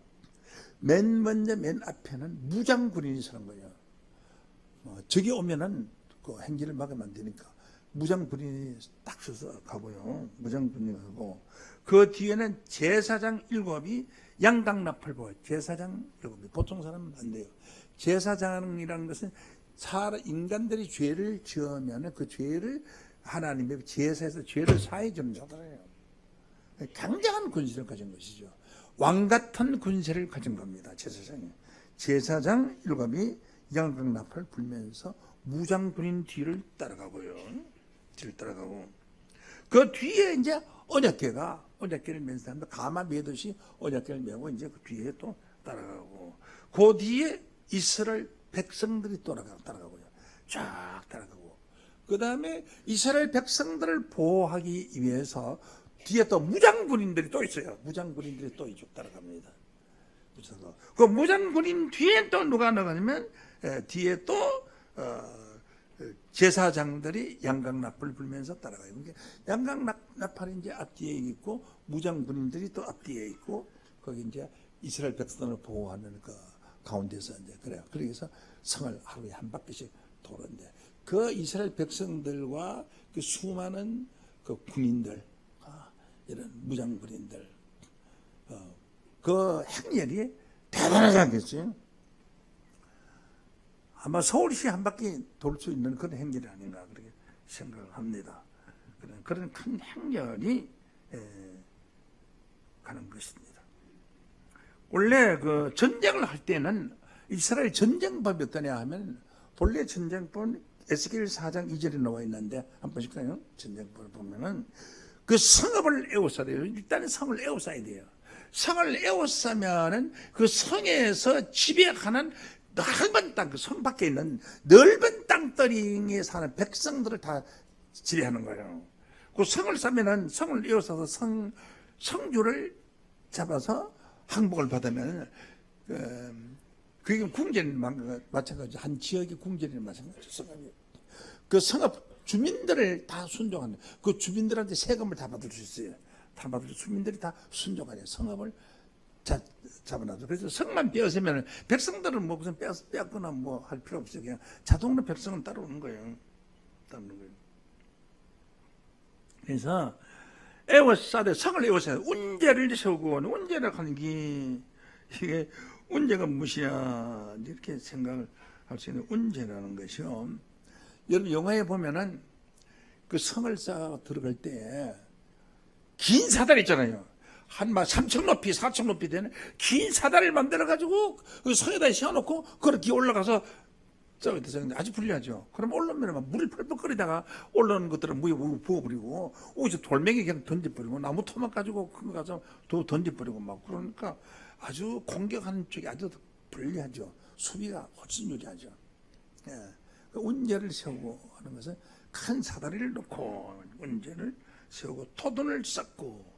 맨 먼저 맨 앞에는 무장군인이 서는 거예요. 저기 오면은 그 행진을 막으면 안 되니까 무장군인이 딱 서서 가고요. 무장군인이 가고 그 뒤에는 제사장 7이 양강나팔 보고 제사장 7이 보통 사람은 안 돼요. 제사장이라는 것은 인간들이 죄를 지으면 그 죄를 하나님의 제사에서 죄를 사해 주는 자들이에요. 굉장한 군세를 가진 것이죠. 왕 같은 군세를 가진 겁니다. 제사장이. 제사장 7이 양강나팔을 불면서 무장군인 뒤를 따라가고요. 뒤를 따라가고 그 뒤에 이제 언약궤를 맨 사람들 가마 매듯이 언약궤를 메고 이제 그 뒤에 또 따라가고 그 뒤에 이스라엘 백성들이 따라가고요. 쫙 따라가고 그 다음에 이스라엘 백성들을 보호하기 위해서 뒤에 또 무장군인들이 또 있어요. 무장군인들이 또 이쪽 따라갑니다. 그 무장군인 뒤에 또 누가 나가냐면 뒤에 또 제사장들이 양강나팔을 불면서 따라가요. 그러니까 양강나팔이 이제 앞뒤에 있고 무장군인들이 또 앞뒤에 있고 거기 이제 이스라엘 백성을 보호하는 그 가운데서 이제 그래요. 그래서 성을 하루에 한 바퀴씩 도는데 그 이스라엘 백성들과 그 수많은 그 군인들, 이런 무장군인들, 그 행렬이 대단하지 않겠어요? 아마 서울시 한 바퀴 돌 수 있는 그런 행렬이 아닌가 그렇게 생각을 합니다. 그런 큰 행렬이 가는 것입니다. 원래 그 전쟁을 할 때는 이스라엘 전쟁법이 어떠냐 하면 본래 전쟁법은 에스겔 4장 2절에 나와 있는데 한 번씩 봐요. 전쟁법을 보면은 그 성읍을 에워싸야 돼요. 일단 성을 에워싸야 돼요. 성을 에워싸면은 그 성에서 지배하는 넓은 땅, 그 성 밖에 있는 넓은 땅덩이에 사는 백성들을 다 지배하는 거예요. 그 성을 싸면은 성을 에워싸서 성주를 잡아서 항복을 받으면 그게 궁전이 마찬가지. 한 지역의 궁전이 마찬가지. 그 성읍 주민들을 다 순종하는 그 주민들한테 세금을 다 받을 수 있어요. 다 받을 수 주민들이 다 순종하는 성읍을 잡아놔서 그래서 성만 빼앗으면 백성들은 뭐 무슨 빼앗거나 뭐 할 필요 없어요. 그냥 자동으로 백성은 따라오는 거예요. 따라오는 거예요. 그래서 에워싸되 성을 에워싸야 운제를 세우고 운제를 하는 게 이게 운제가 무엇이야 이렇게 생각을 할 수 있는 운제라는 것이요. 여러분 영화에 보면은 그 성을 쌓아 들어갈 때 긴 사다리 있잖아요. 한 3층 높이 4층 높이 되는 긴 사다리를 만들어 가지고 그 성에다 씌워놓고 그렇게 올라가서 아주 불리하죠. 그럼 올라오면 막 물을 펄펄 끓이다가 올라오는 것들은 물에 부어버리고 오히려 돌멩이 그냥 던져버리고 나무 토막 가지고 큰 거 가서 던져버리고 막 그러니까 아주 공격하는 쪽이 아주 불리하죠. 수비가 훨씬 유리하죠. 예. 그 운제를 세우고 하는 것은 큰 사다리를 놓고 운제를 세우고 토돈을 쌓고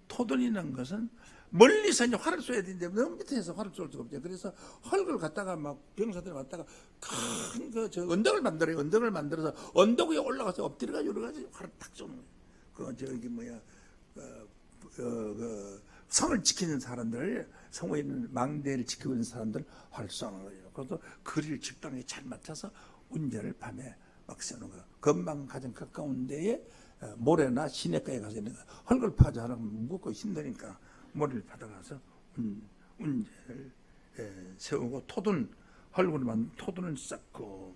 토돈이라는 것은 멀리서 이제 활을 쏘야 되는데 너무 밑에서 활을 쏠 수가 없죠. 그래서 헐걸 갖다가 막 병사들 갖다가 큰 저 언덕을 만들어요. 언덕을 만들어서 언덕 위에 올라가서 엎드려가 여러 가지 활을 탁 쏘는 거예요. 저기 성을 지키는 사람들, 성에 있는 망대를 지키고 있는 사람들 활을 쏘는 거예요. 그래서 거리를 적당히 잘 맞춰서 운제를 밤에 막 쏘는 거예요. 건방 가장 가까운 데에 모래나 시냇가에 가서 있는 헐걸 파자 하면 무겁고 힘드니까 모래를 받아가서 운제를 세우고 헐걸 만든 토돈을 쌓고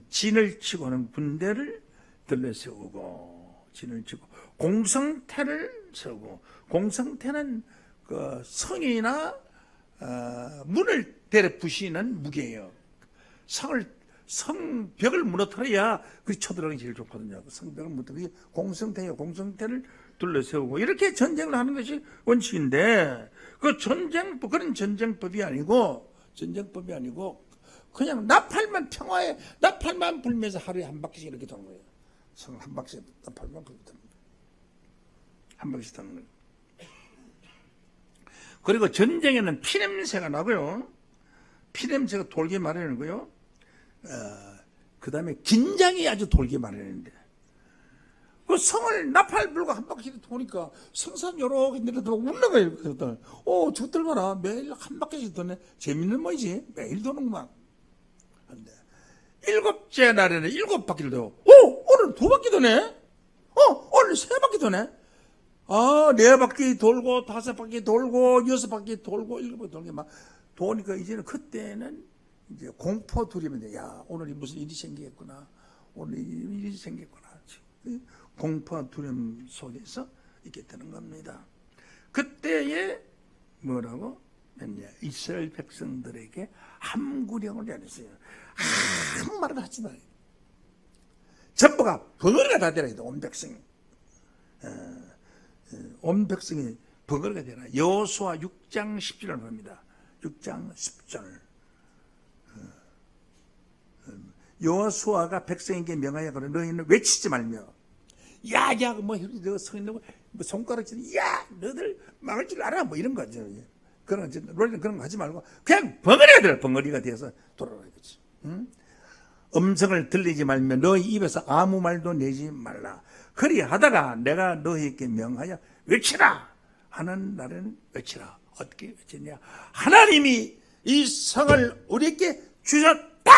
진을 치고 하는 군대를 들러 세우고 진을 치고 공성태를 세우고, 공성태는 그 성이나 문을 대려 부시는 무게예요. 성벽을 무너뜨려야 그 쳐들어가기 제일 좋거든요. 성벽을 무너뜨려 공성태예요. 공성태를 둘러세우고 이렇게 전쟁을 하는 것이 원칙인데, 그 그런 전쟁법이 아니고 그냥 나팔만 평화에 나팔만 불면서 하루에 한 바퀴씩 이렇게 도는 거예요. 성 한 바퀴 나팔만 불고 도는 거예요. 한 바퀴씩 도는 거예요. 그리고 전쟁에는 피냄새가 나고요. 피냄새가 돌게 마련이고요. 그 다음에 긴장이 아주 돌게 마련인데, 그 성을 나팔 불고 한 바퀴 도니까 성산 요렇게 내려도 울러가요. 저들 봐라. 매일 한 바퀴씩 도네. 재밌는 뭐지? 매일 도는구만. 근데 7째 날에는 7바퀴를 도. 오늘 2바퀴 도네? 오늘 3바퀴 도네? 4바퀴 돌고, 5바퀴 돌고, 6바퀴 돌고, 7바퀴 돌게 막 도니까 이제는 그때는 이제 공포 두려움인데, 야, 오늘 무슨 일이 생기겠구나. 오늘 일이 생겼구나. 공포 두려움 속에서 있게 되는 겁니다. 그때에 뭐라고? 이스라엘 백성들에게 함구령을 내렸어요. 아무 말을 하지 말아요. 전부가 벙어리가 다 되라. 온 백성이. 온 백성이 벙어리가 되라. 여호수아 6장 10절을 봅니다. 6장 10절. 여호수아가 백성에게 명하여 그래, 너희는 외치지 말며, 야야, 뭐 성인 뭐 손가락질, 야, 너희들 막을 줄 알아, 뭐 이런 거죠. 그런 거 하지 말고 그냥 벙어리가 되라. 벙어리가 되어서 돌아가야 되지. 음성을 들리지 말며 너희 입에서 아무 말도 내지 말라. 그리하다가 내가 너희에게 명하여 외치라 하는 날에는 외치라. 어떻게 외치냐? 하나님이 이 성을 우리에게 주셨다.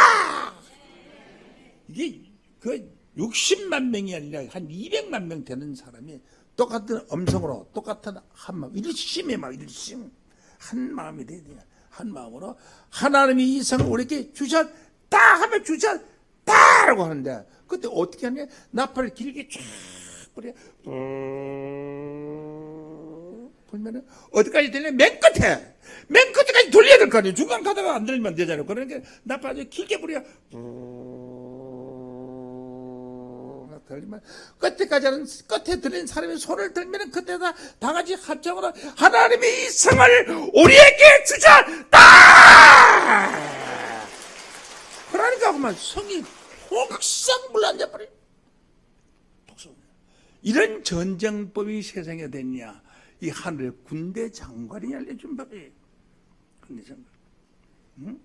이게 그 60만 명이 아니라 한 200만 명 되는 사람이 똑같은 음성으로, 똑같은 한 마음, 일심의 마음, 일심, 한 마음이 돼야 돼요. 한 마음으로 하나님이 이 성을 우리에게 주셨다 하면 주셨다라고 하는데, 그때 어떻게 하냐? 나팔을 길게 쫙 뿌려 불면은 어디까지 들려? 맨 끝에까지 돌려야 될 거 아니에요. 중간 가다가 안 들리면 안 되잖아요. 그러니까 나팔을 길게 뿌려 들리면, 끝에 들린 사람이 손을 들면 그때다 다 같이 합창으로 하나님이 이 성을 우리에게 주셨다. 그러니까 그만 성이 폭삭 물러앉아버려. 이런 전쟁법이 세상에 됐냐? 이 하늘의 군대 장관이 알려준 법이에요. 군대 장관. 응?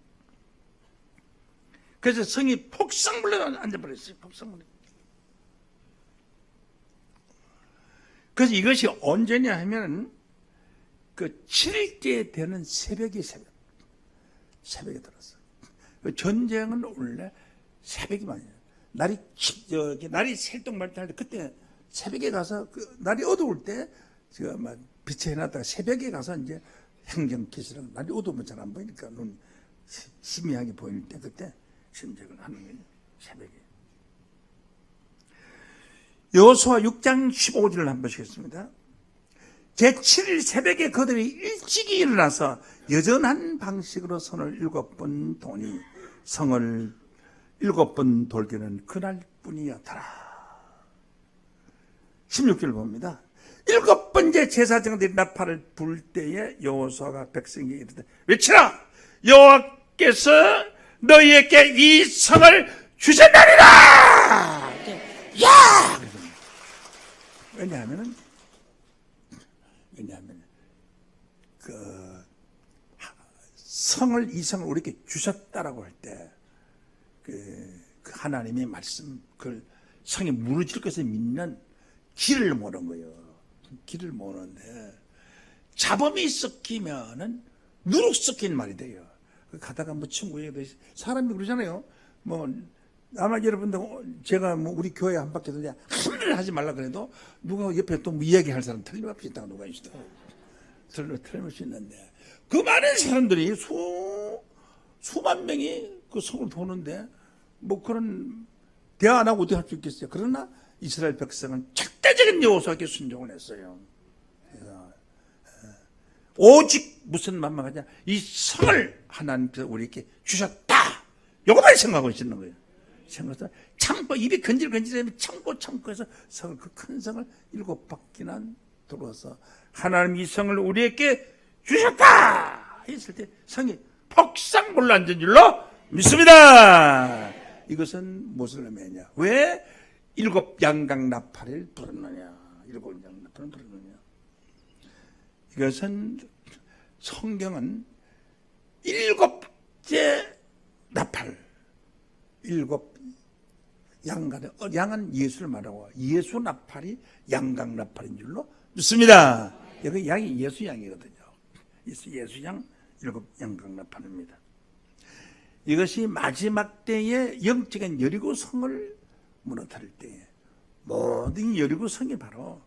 그래서 성이 폭삭 물러앉아버렸어요. 폭삭 물러. 그래서 이것이 언제냐 하면 그 7일째 되는 새벽에 들었어. 그 전쟁은 원래 새벽이 많이 해요. 날이 새똥말똥할 때, 그때 새벽에 가서 날이 어두울 때 제가 막 빛에 해놨다가 새벽에 가서 이제 행정기술하고, 날이 어두우면 잘 안 보이니까 눈 희미하게 보일 때 그때 전쟁을 하는 거예요. 새벽에. 여호수아 6장 15절을 한번 보시겠습니다. 제7일 새벽에 그들이 일찍이 일어나서 여전한 방식으로 손을 7번 도니 성을 7번 돌기는 그날뿐이었더라. 16절 봅니다. 7번째 제사장들이 나팔을 불 때에 여호수아가 백성에게 이르되 외치라! 여호와께서 너희에게 이 성을 주셨나니라! 야! 왜냐하면 이 성을 우리에게 주셨다라고 할 때 그 하나님의 말씀, 그 성이 무너질 것을 믿는 길을 모는 거예요. 길을 모는데, 자범이 섞이면은 누룩 섞인 말이 돼요. 가다가 뭐 친구에게 사람이 그러잖아요. 뭐 아마 여러분들, 제가 뭐 우리 교회 한 바퀴 돌냐 한 일을 하지 말라 그래도 누가 옆에 또 뭐 이야기할 사람 틀림없이 있다가 누가 있어. 틀림없이 있는데, 그 많은 사람들이 수만 명이 그 성을 도는데 뭐 그런 대화 안 하고 어떻게 할 수 있겠어요? 그러나 이스라엘 백성은 절대적인 여호수아에게 순종을 했어요. 오직 무슨 맘만 하냐, 이 성을 하나님께서 우리에게 주셨다, 요거만 생각하고 있는 거예요. 생각해서 참고, 입이 건질건질하면 참고해서 성을, 그 큰 성을 7바퀴나 들어서 하나님 이 성을 우리에게 주셨다 했을 때 성이 폭삭 올라앉은 줄로 믿습니다. 이것은 무엇을 의미하냐, 왜 7 양각 나팔을 부르느냐, 7 양각 나팔을 부르느냐, 이것은 성경은 7째 나팔, 7 양각, 양은 예수를 말하고 예수 나팔이 양각 나팔인 줄로 믿습니다. 여기 양이 예수 양이거든요. 예수 양 7 양각 나팔입니다. 이것이 마지막 때에 영적인 여리고 성을 무너뜨릴 때에, 모든 여리고 성이 바로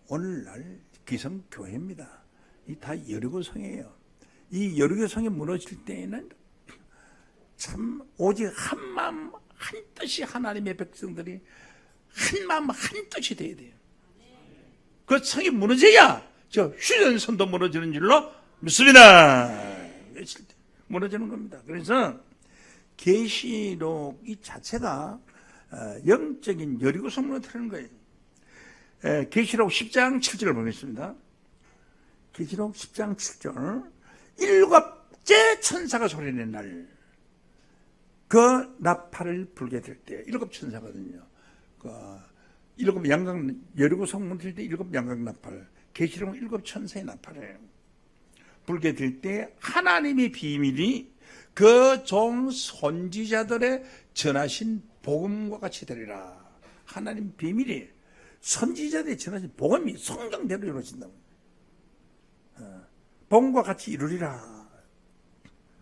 오늘날 기성교회입니다. 이 다 여리고 성이에요. 이 여리고 성이 무너질 때에는 참 오직 한 마음 한 뜻이, 하나님의 백성들이 한 마음 한 뜻이 돼야 돼요. 그 성이 무너져야 저 휴전선도 무너지는 줄로 믿습니다. 무너지는 겁니다. 그래서 계시록 이 자체가 영적인 여리고 성 무너뜨리는 거예요. 계시록 10장 7절을 보겠습니다. 계시록 10장 7절, 7째 천사가 소리낸 날, 그 나팔을 불게 될 때, 7 천사거든요. 그 7 양각, 여리고 성 무너뜨릴 때 7 양각 나팔, 계시록은 7 천사의 나팔이에요. 불게 될 때 하나님의 비밀이 그 종 선지자들의 전하신 복음과 같이 되리라. 하나님 비밀이 선지자들의 전하신 복음이 성경대로 이루어진다고. 복음과 같이 이루리라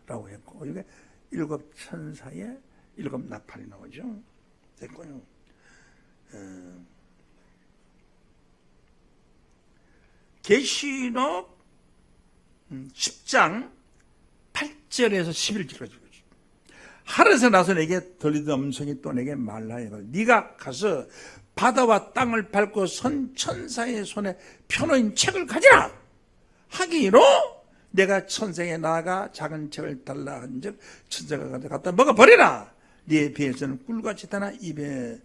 라고 했고, 이게 7 천사의 7 나팔이 나오죠. 됐고요. 계시록 10장 8절에서 11절까지. 하늘에서 나서 내게 들리던 음성이 또 내게 말하여, 네가 가서 바다와 땅을 밟고 선 천사의 손에 펴놓은 책을 가지라 하기로, 내가 천사에 나아가 작은 책을 달라 한즉 천사가 갖다 먹어버리라. 네 배에서는 꿀같이 다나 네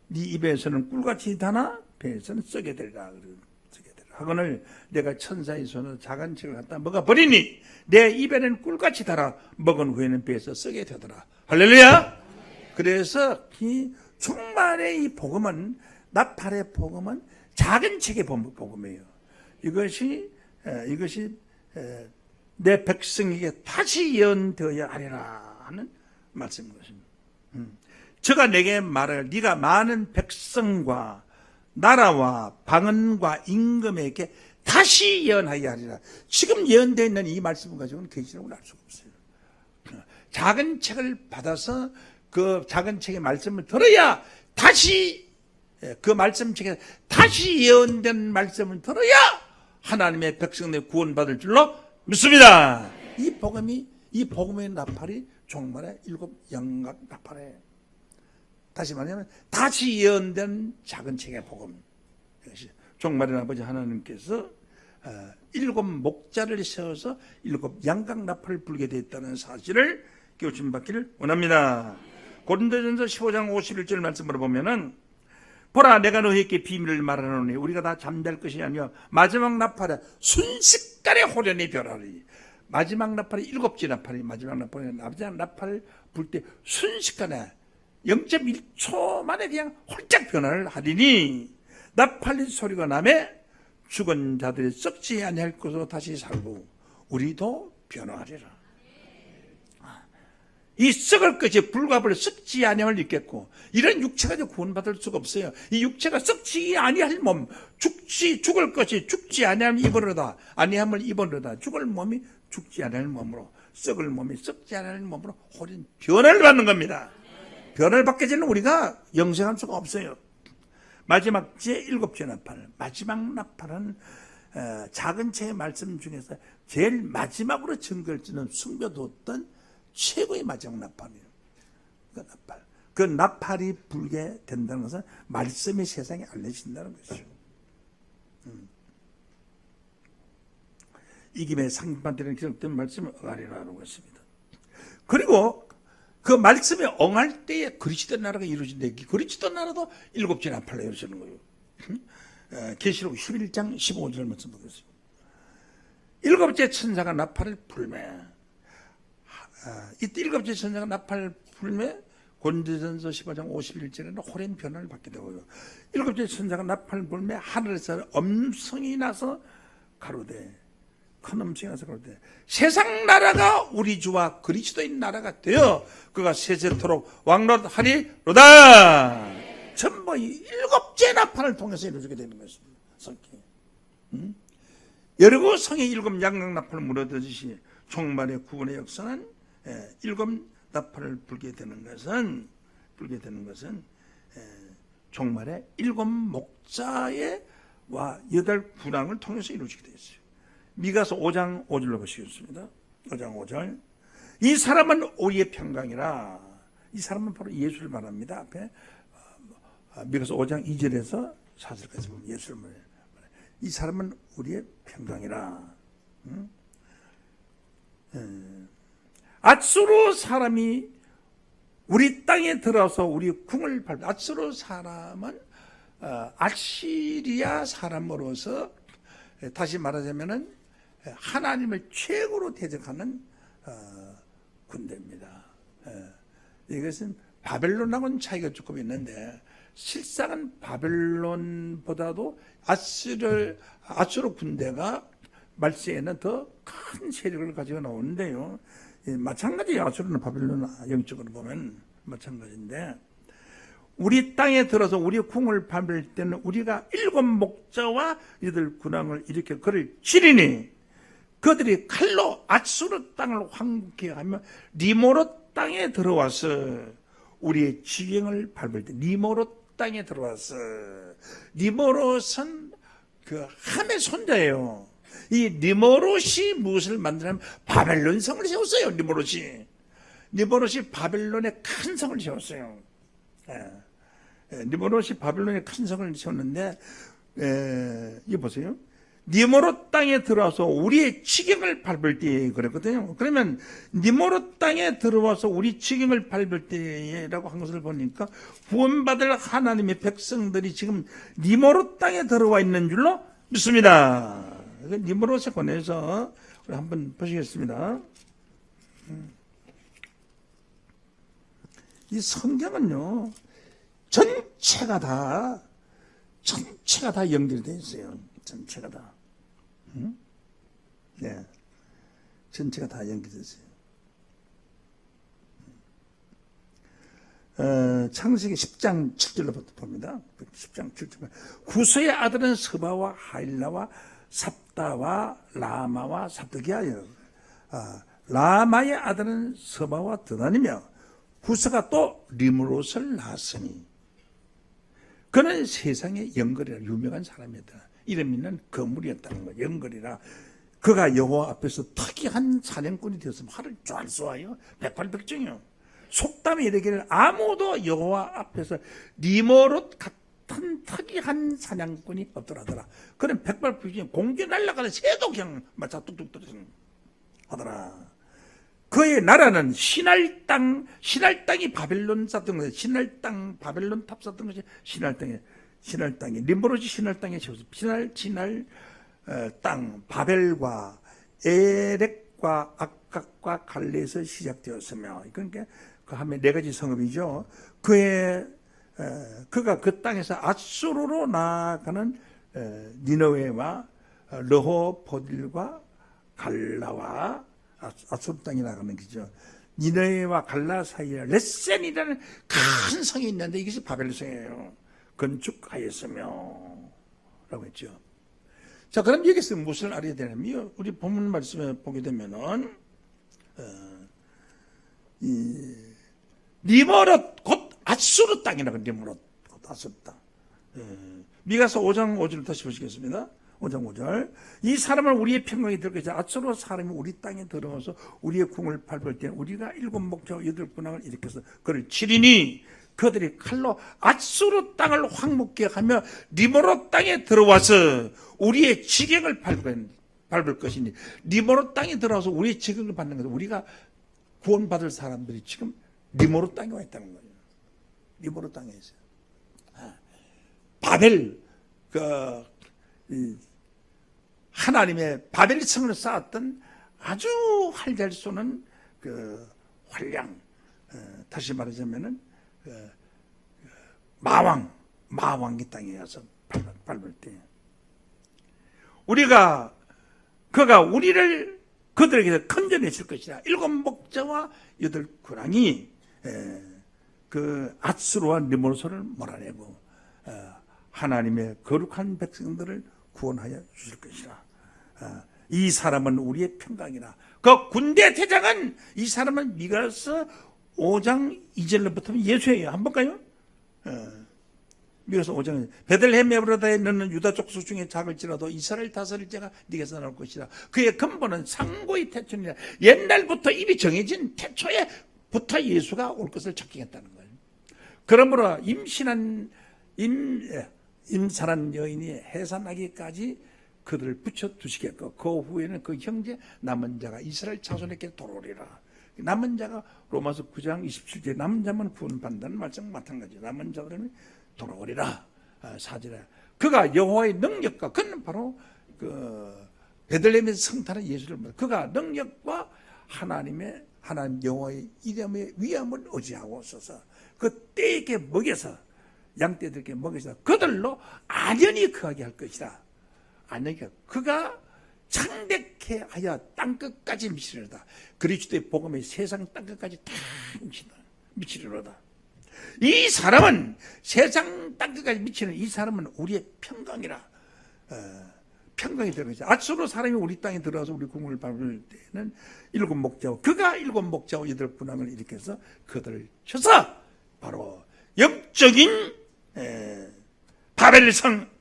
입에서는 꿀같이 다나 배에서는 썩게 되리라. 하거늘 내가 천사의 손으로 작은 책을 갖다 먹어버리니 내 입에는 꿀같이 달아 먹은 후에는 배에서 썩게 되더라. 할렐루야. 그래서 이 정말의 이 복음은, 나팔의 복음은 작은 책의 복음이에요. 이것이 내 백성에게 다시 예언되어야 하리라 하는 말씀인 것입니다. 저가 내게 말하여 네가 많은 백성과 나라와 방언과 임금에게 다시 예언하여야 하리라. 지금 예언되어 있는 이 말씀을 가지고는 계시록을 알 수가 없어요. 작은 책을 받아서 그 작은 책의 말씀을 들어야 다시, 그 말씀 책에 다시 예언된 말씀을 들어야 하나님의 백성들이 구원받을 줄로 믿습니다. 이 복음의 나팔이 종말의 7 양각 나팔이에요. 다시 말하면 다시 예언된 작은 책의 복음. 종말의 아버지 하나님께서 7 목자를 세워서 7 양각 나팔을 불게 되었다는 사실을 깨우침 받기를 원합니다. 고린도전서 15장 51절 말씀으로 보면은, 보라 내가 너희에게 비밀을 말하노니 우리가 다 잠잘 것이 아니여 마지막 나팔에 순식간에 호련히 변하리. 마지막 나팔이 7째 나팔이, 마지막 나팔을 불 때 순식간에 0.1초 만에 그냥 홀짝 변화를 하리니, 나팔 소리가 나매 죽은 자들이 썩지 아니할 것으로 다시 살고 우리도 변화하리라. 이 썩을 것이 불과불 썩지 아니함을 입겠고, 이런 육체가 구원받을 수가 없어요. 이 육체가 썩지 아니할 몸, 죽을 것이 죽지 아니함을 입으려다, 아니함을 입으려다 죽을 몸이 죽지 아니할 몸으로, 썩을 몸이 썩지 아니할 몸으로 호련 변화를 받는 겁니다. 변화를 받게 되는 우리가 영생할 수가 없어요. 마지막 제7째 나팔, 마지막 나팔은 작은 책의 말씀 중에서 제일 마지막으로 증거를 주는 숨겨뒀던 최고의 마지막 나팔이에요. 그 나팔. 그 나팔이 불게 된다는 것은 말씀이 세상에 알려진다는 것이죠. 이김에 상반되는 기록된 말씀을 응하리라는 것입니다. 그리고 그 말씀에 응할 때에 그리스도 나라가 이루어진다. 그리스도 나라도 7째 나팔로 이루어지는 거예요. 계시록 11장 15절 말씀 보겠습니다. 7째 천사가 나팔을 불매. 이때 7째 천사가 나팔을 불매 고린도전서 15장 51절에는 호련 변화를 받게 되고요. 7째 천사가 나팔을 불매 하늘에서 음성이 나서 가로되, 큰 음성이 나서 가로되, 세상 나라가 우리 주와 그리스도인 나라가 되어 그가 세세토록 왕노릇하리로다. 전부 이 7째 나팔을 통해서 이루어지게 되는 것입니다. 성경. 여리고 성의 7 양각 나팔을 물어듯이 종말의 구원의 역사는 7 나팔을 불게 되는 것은 종말의 7 목자의 와 8 군왕을 통해서 이루어지게 되어 있어요. 미가서 5장 5절로 보시겠습니다. 5장 5절. 이 사람은 우리의 평강이라. 이 사람은 바로 예수를 말합니다. 앞에 미가서 5장 2절에서 4절까지 보면 예수를 말해요. 이 사람은 우리의 평강이라. 앗수르 사람이 우리 땅에 들어서 우리 궁을 밟고, 앗수르 사람은 아시리아 사람으로서 다시 말하자면은 하나님을 최고로 대적하는 군대입니다. 이것은 바벨론하고는 차이가 조금 있는데 실상은 바벨론보다도 아수르 군대가 말세에는 더 큰 세력을 가지고 나오는데요. 마찬가지예요. 아수르는 바벨론 영적으로 보면 마찬가지인데, 우리 땅에 들어서 우리 궁을 밟을 때는 우리가 7 목자와 이들 군왕을 일으켜 그를 치리니 그들이 칼로 아수르 땅을 황폐케 하며 리모롯 땅에 들어와서 우리의 지경을 밟을 때, 리모롯 땅에 들어와서, 리모롯은 그 함의 손자예요. 이 리모롯이 무엇을 만드냐면 바벨론 성을 세웠어요. 리모롯이 바벨론의 큰 성을 세웠어요. 리모롯이 바벨론의 큰 성을 세웠는데, 이거 보세요. 니모롯 땅에 들어와서 우리의 지경을 밟을 때에 그랬거든요. 그러면 니모롯 땅에 들어와서 우리 지경을 밟을 때라고 한 것을 보니까 구원받을 하나님의 백성들이 지금 니모롯 땅에 들어와 있는 줄로 믿습니다. 니모롯에 관해서 우리 한번 보시겠습니다. 이 성경은요, 전체가 다 연결되어 있어요. 전체가 다. 네. 전체가 다 연결되어 있어요. 창세기 10장 7절로부터 봅니다. 10장 7절. 구스의 아들은 스바와 하일라와 삽다와 라마와 삽득이하여, 라마의 아들은 스바와 드단이며 구스가 또 리므롯을 낳았으니 그는 세상의 영걸이라 유명한 사람이었다. 이름 있는 거물이었다는 거예요. 영걸이라. 그가 여호와 앞에서 특이한 사냥꾼이 되었으면 활을 쫙 쏘아요. 백발백중이요. 속담에 이르기를 아무도 여호와 앞에서 리모롯 같은 특이한 사냥꾼이 없더라더라. 그는 백발백중이 공기 날아가는 새도 그냥 맞아 뚝뚝 떨어지는 하더라. 그의 나라는 신할 땅이 바벨론 쌓던 것이, 신할 땅, 바벨론 탑 쌓던 것이 신할 땅에, 리모롯이 신할 땅에 세웠어. 신할 땅, 바벨과 에렉과 악각과 갈레에서 시작되었으며, 그러니까 그 하면 4가지 성읍이죠. 그가 그 땅에서 아수르로 나아가는 니느웨와 르호보딜과 갈라와 아수르 땅이 나가는 거죠. 니느웨와 갈라 사이에 레센이라는 큰 성이 있는데 이것이 바벨 성이에요. 건축하였으며 라고 했죠. 자, 그럼 여기서 무엇을 알아야 되냐면, 우리 본문 말씀에 보게 되면은 리모롯 곧 아수르 땅이라고. 리모롯 곧 아수르 땅. 미가서 5장 5절 다시 보시겠습니다. 5장 5절. 이 사람은 우리의 평강이 들어가서 아수르 사람이 우리 땅에 들어와서 우리의 궁을 밟을 때 우리가 7 목자와 8 군왕을 일으켜서 그를 치리니 그들이 칼로 앗수르 땅을 황무케 하며 리모로 땅에 들어와서 우리의 지경을 밟을 것이니, 리모로 땅에 들어와서 우리의 지경을 밟는 것은 우리가 구원받을 사람들이 지금 리모로 땅에 와 있다는 거예요. 리모로 땅에 있어요. 바벨, 하나님의 바벨 성을 쌓았던 아주 활잘 쏘는 활량, 다시 말하자면은 마왕의 땅에 가서 밟을 때, 그가 우리를 그들에게서 건져내 줄 것이라. 7 목자와 8 군왕이 그 앗수르와 리모르소를 몰아내고 하나님의 거룩한 백성들을 구원하여 주실 것이라. 이 사람은 우리의 평강이라. 그 군대 대장은, 이 사람은 미가서 5장 2절부터 예수예요. 한번 볼까요? 미가서 5장. 베들레헴 에브라다에 너는 유다 족속 중에 작을지라도 이스라엘 다스릴 자가 네게서 나올 것이라. 그의 근본은 상고의 태초니라. 옛날부터 입이 정해진 태초에부터 예수가 올 것을 작정했다는 거예요. 그러므로 임산한 여인이 해산하기까지 그들을 붙여 두시겠고, 그 후에는 그 형제 남은 자가 이스라엘 자손에게 돌아오리라. 남은 자가 로마서 9장 27절, 남은 자만 구원받는다는 말씀 마찬가지죠. 남은 자들은 돌아오리라. 4절에 그가 여호와의 능력과, 그는 바로 베들레헴에서 성탄한 예수를 말합니다. 그가 능력과 하나님 여호와의 이름의 위엄을 의지하고 있어서 그 떼에게 먹여서, 양떼들에게 먹여서 그들로 안연히 거하게 할 것이라. 안연히 그가 창대케 하여 땅끝까지 미치리로다. 그리스도의 복음이 세상 땅끝까지 다 미치리로다. 이 사람은, 세상 땅끝까지 미치는 이 사람은 우리의 평강이라. 평강이 들어가죠. 앗수르 사람이 우리 땅에 들어와서 우리 국문을 밟을 때는 7 목자와, 그가 7 목자와 8 군왕을 일으켜서 그들을 쳐서 바로 영적인 바벨성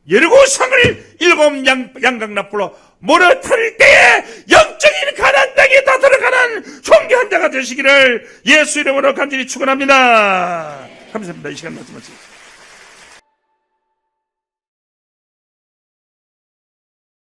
여리고성을 7 양강나풀로 몰아탈 때에 영적인 가나안 땅에 다 들어가는 존귀한 자가 되시기를 예수 이름으로 간절히 축원합니다. 감사합니다. 이 시간 말씀하시겠습니다.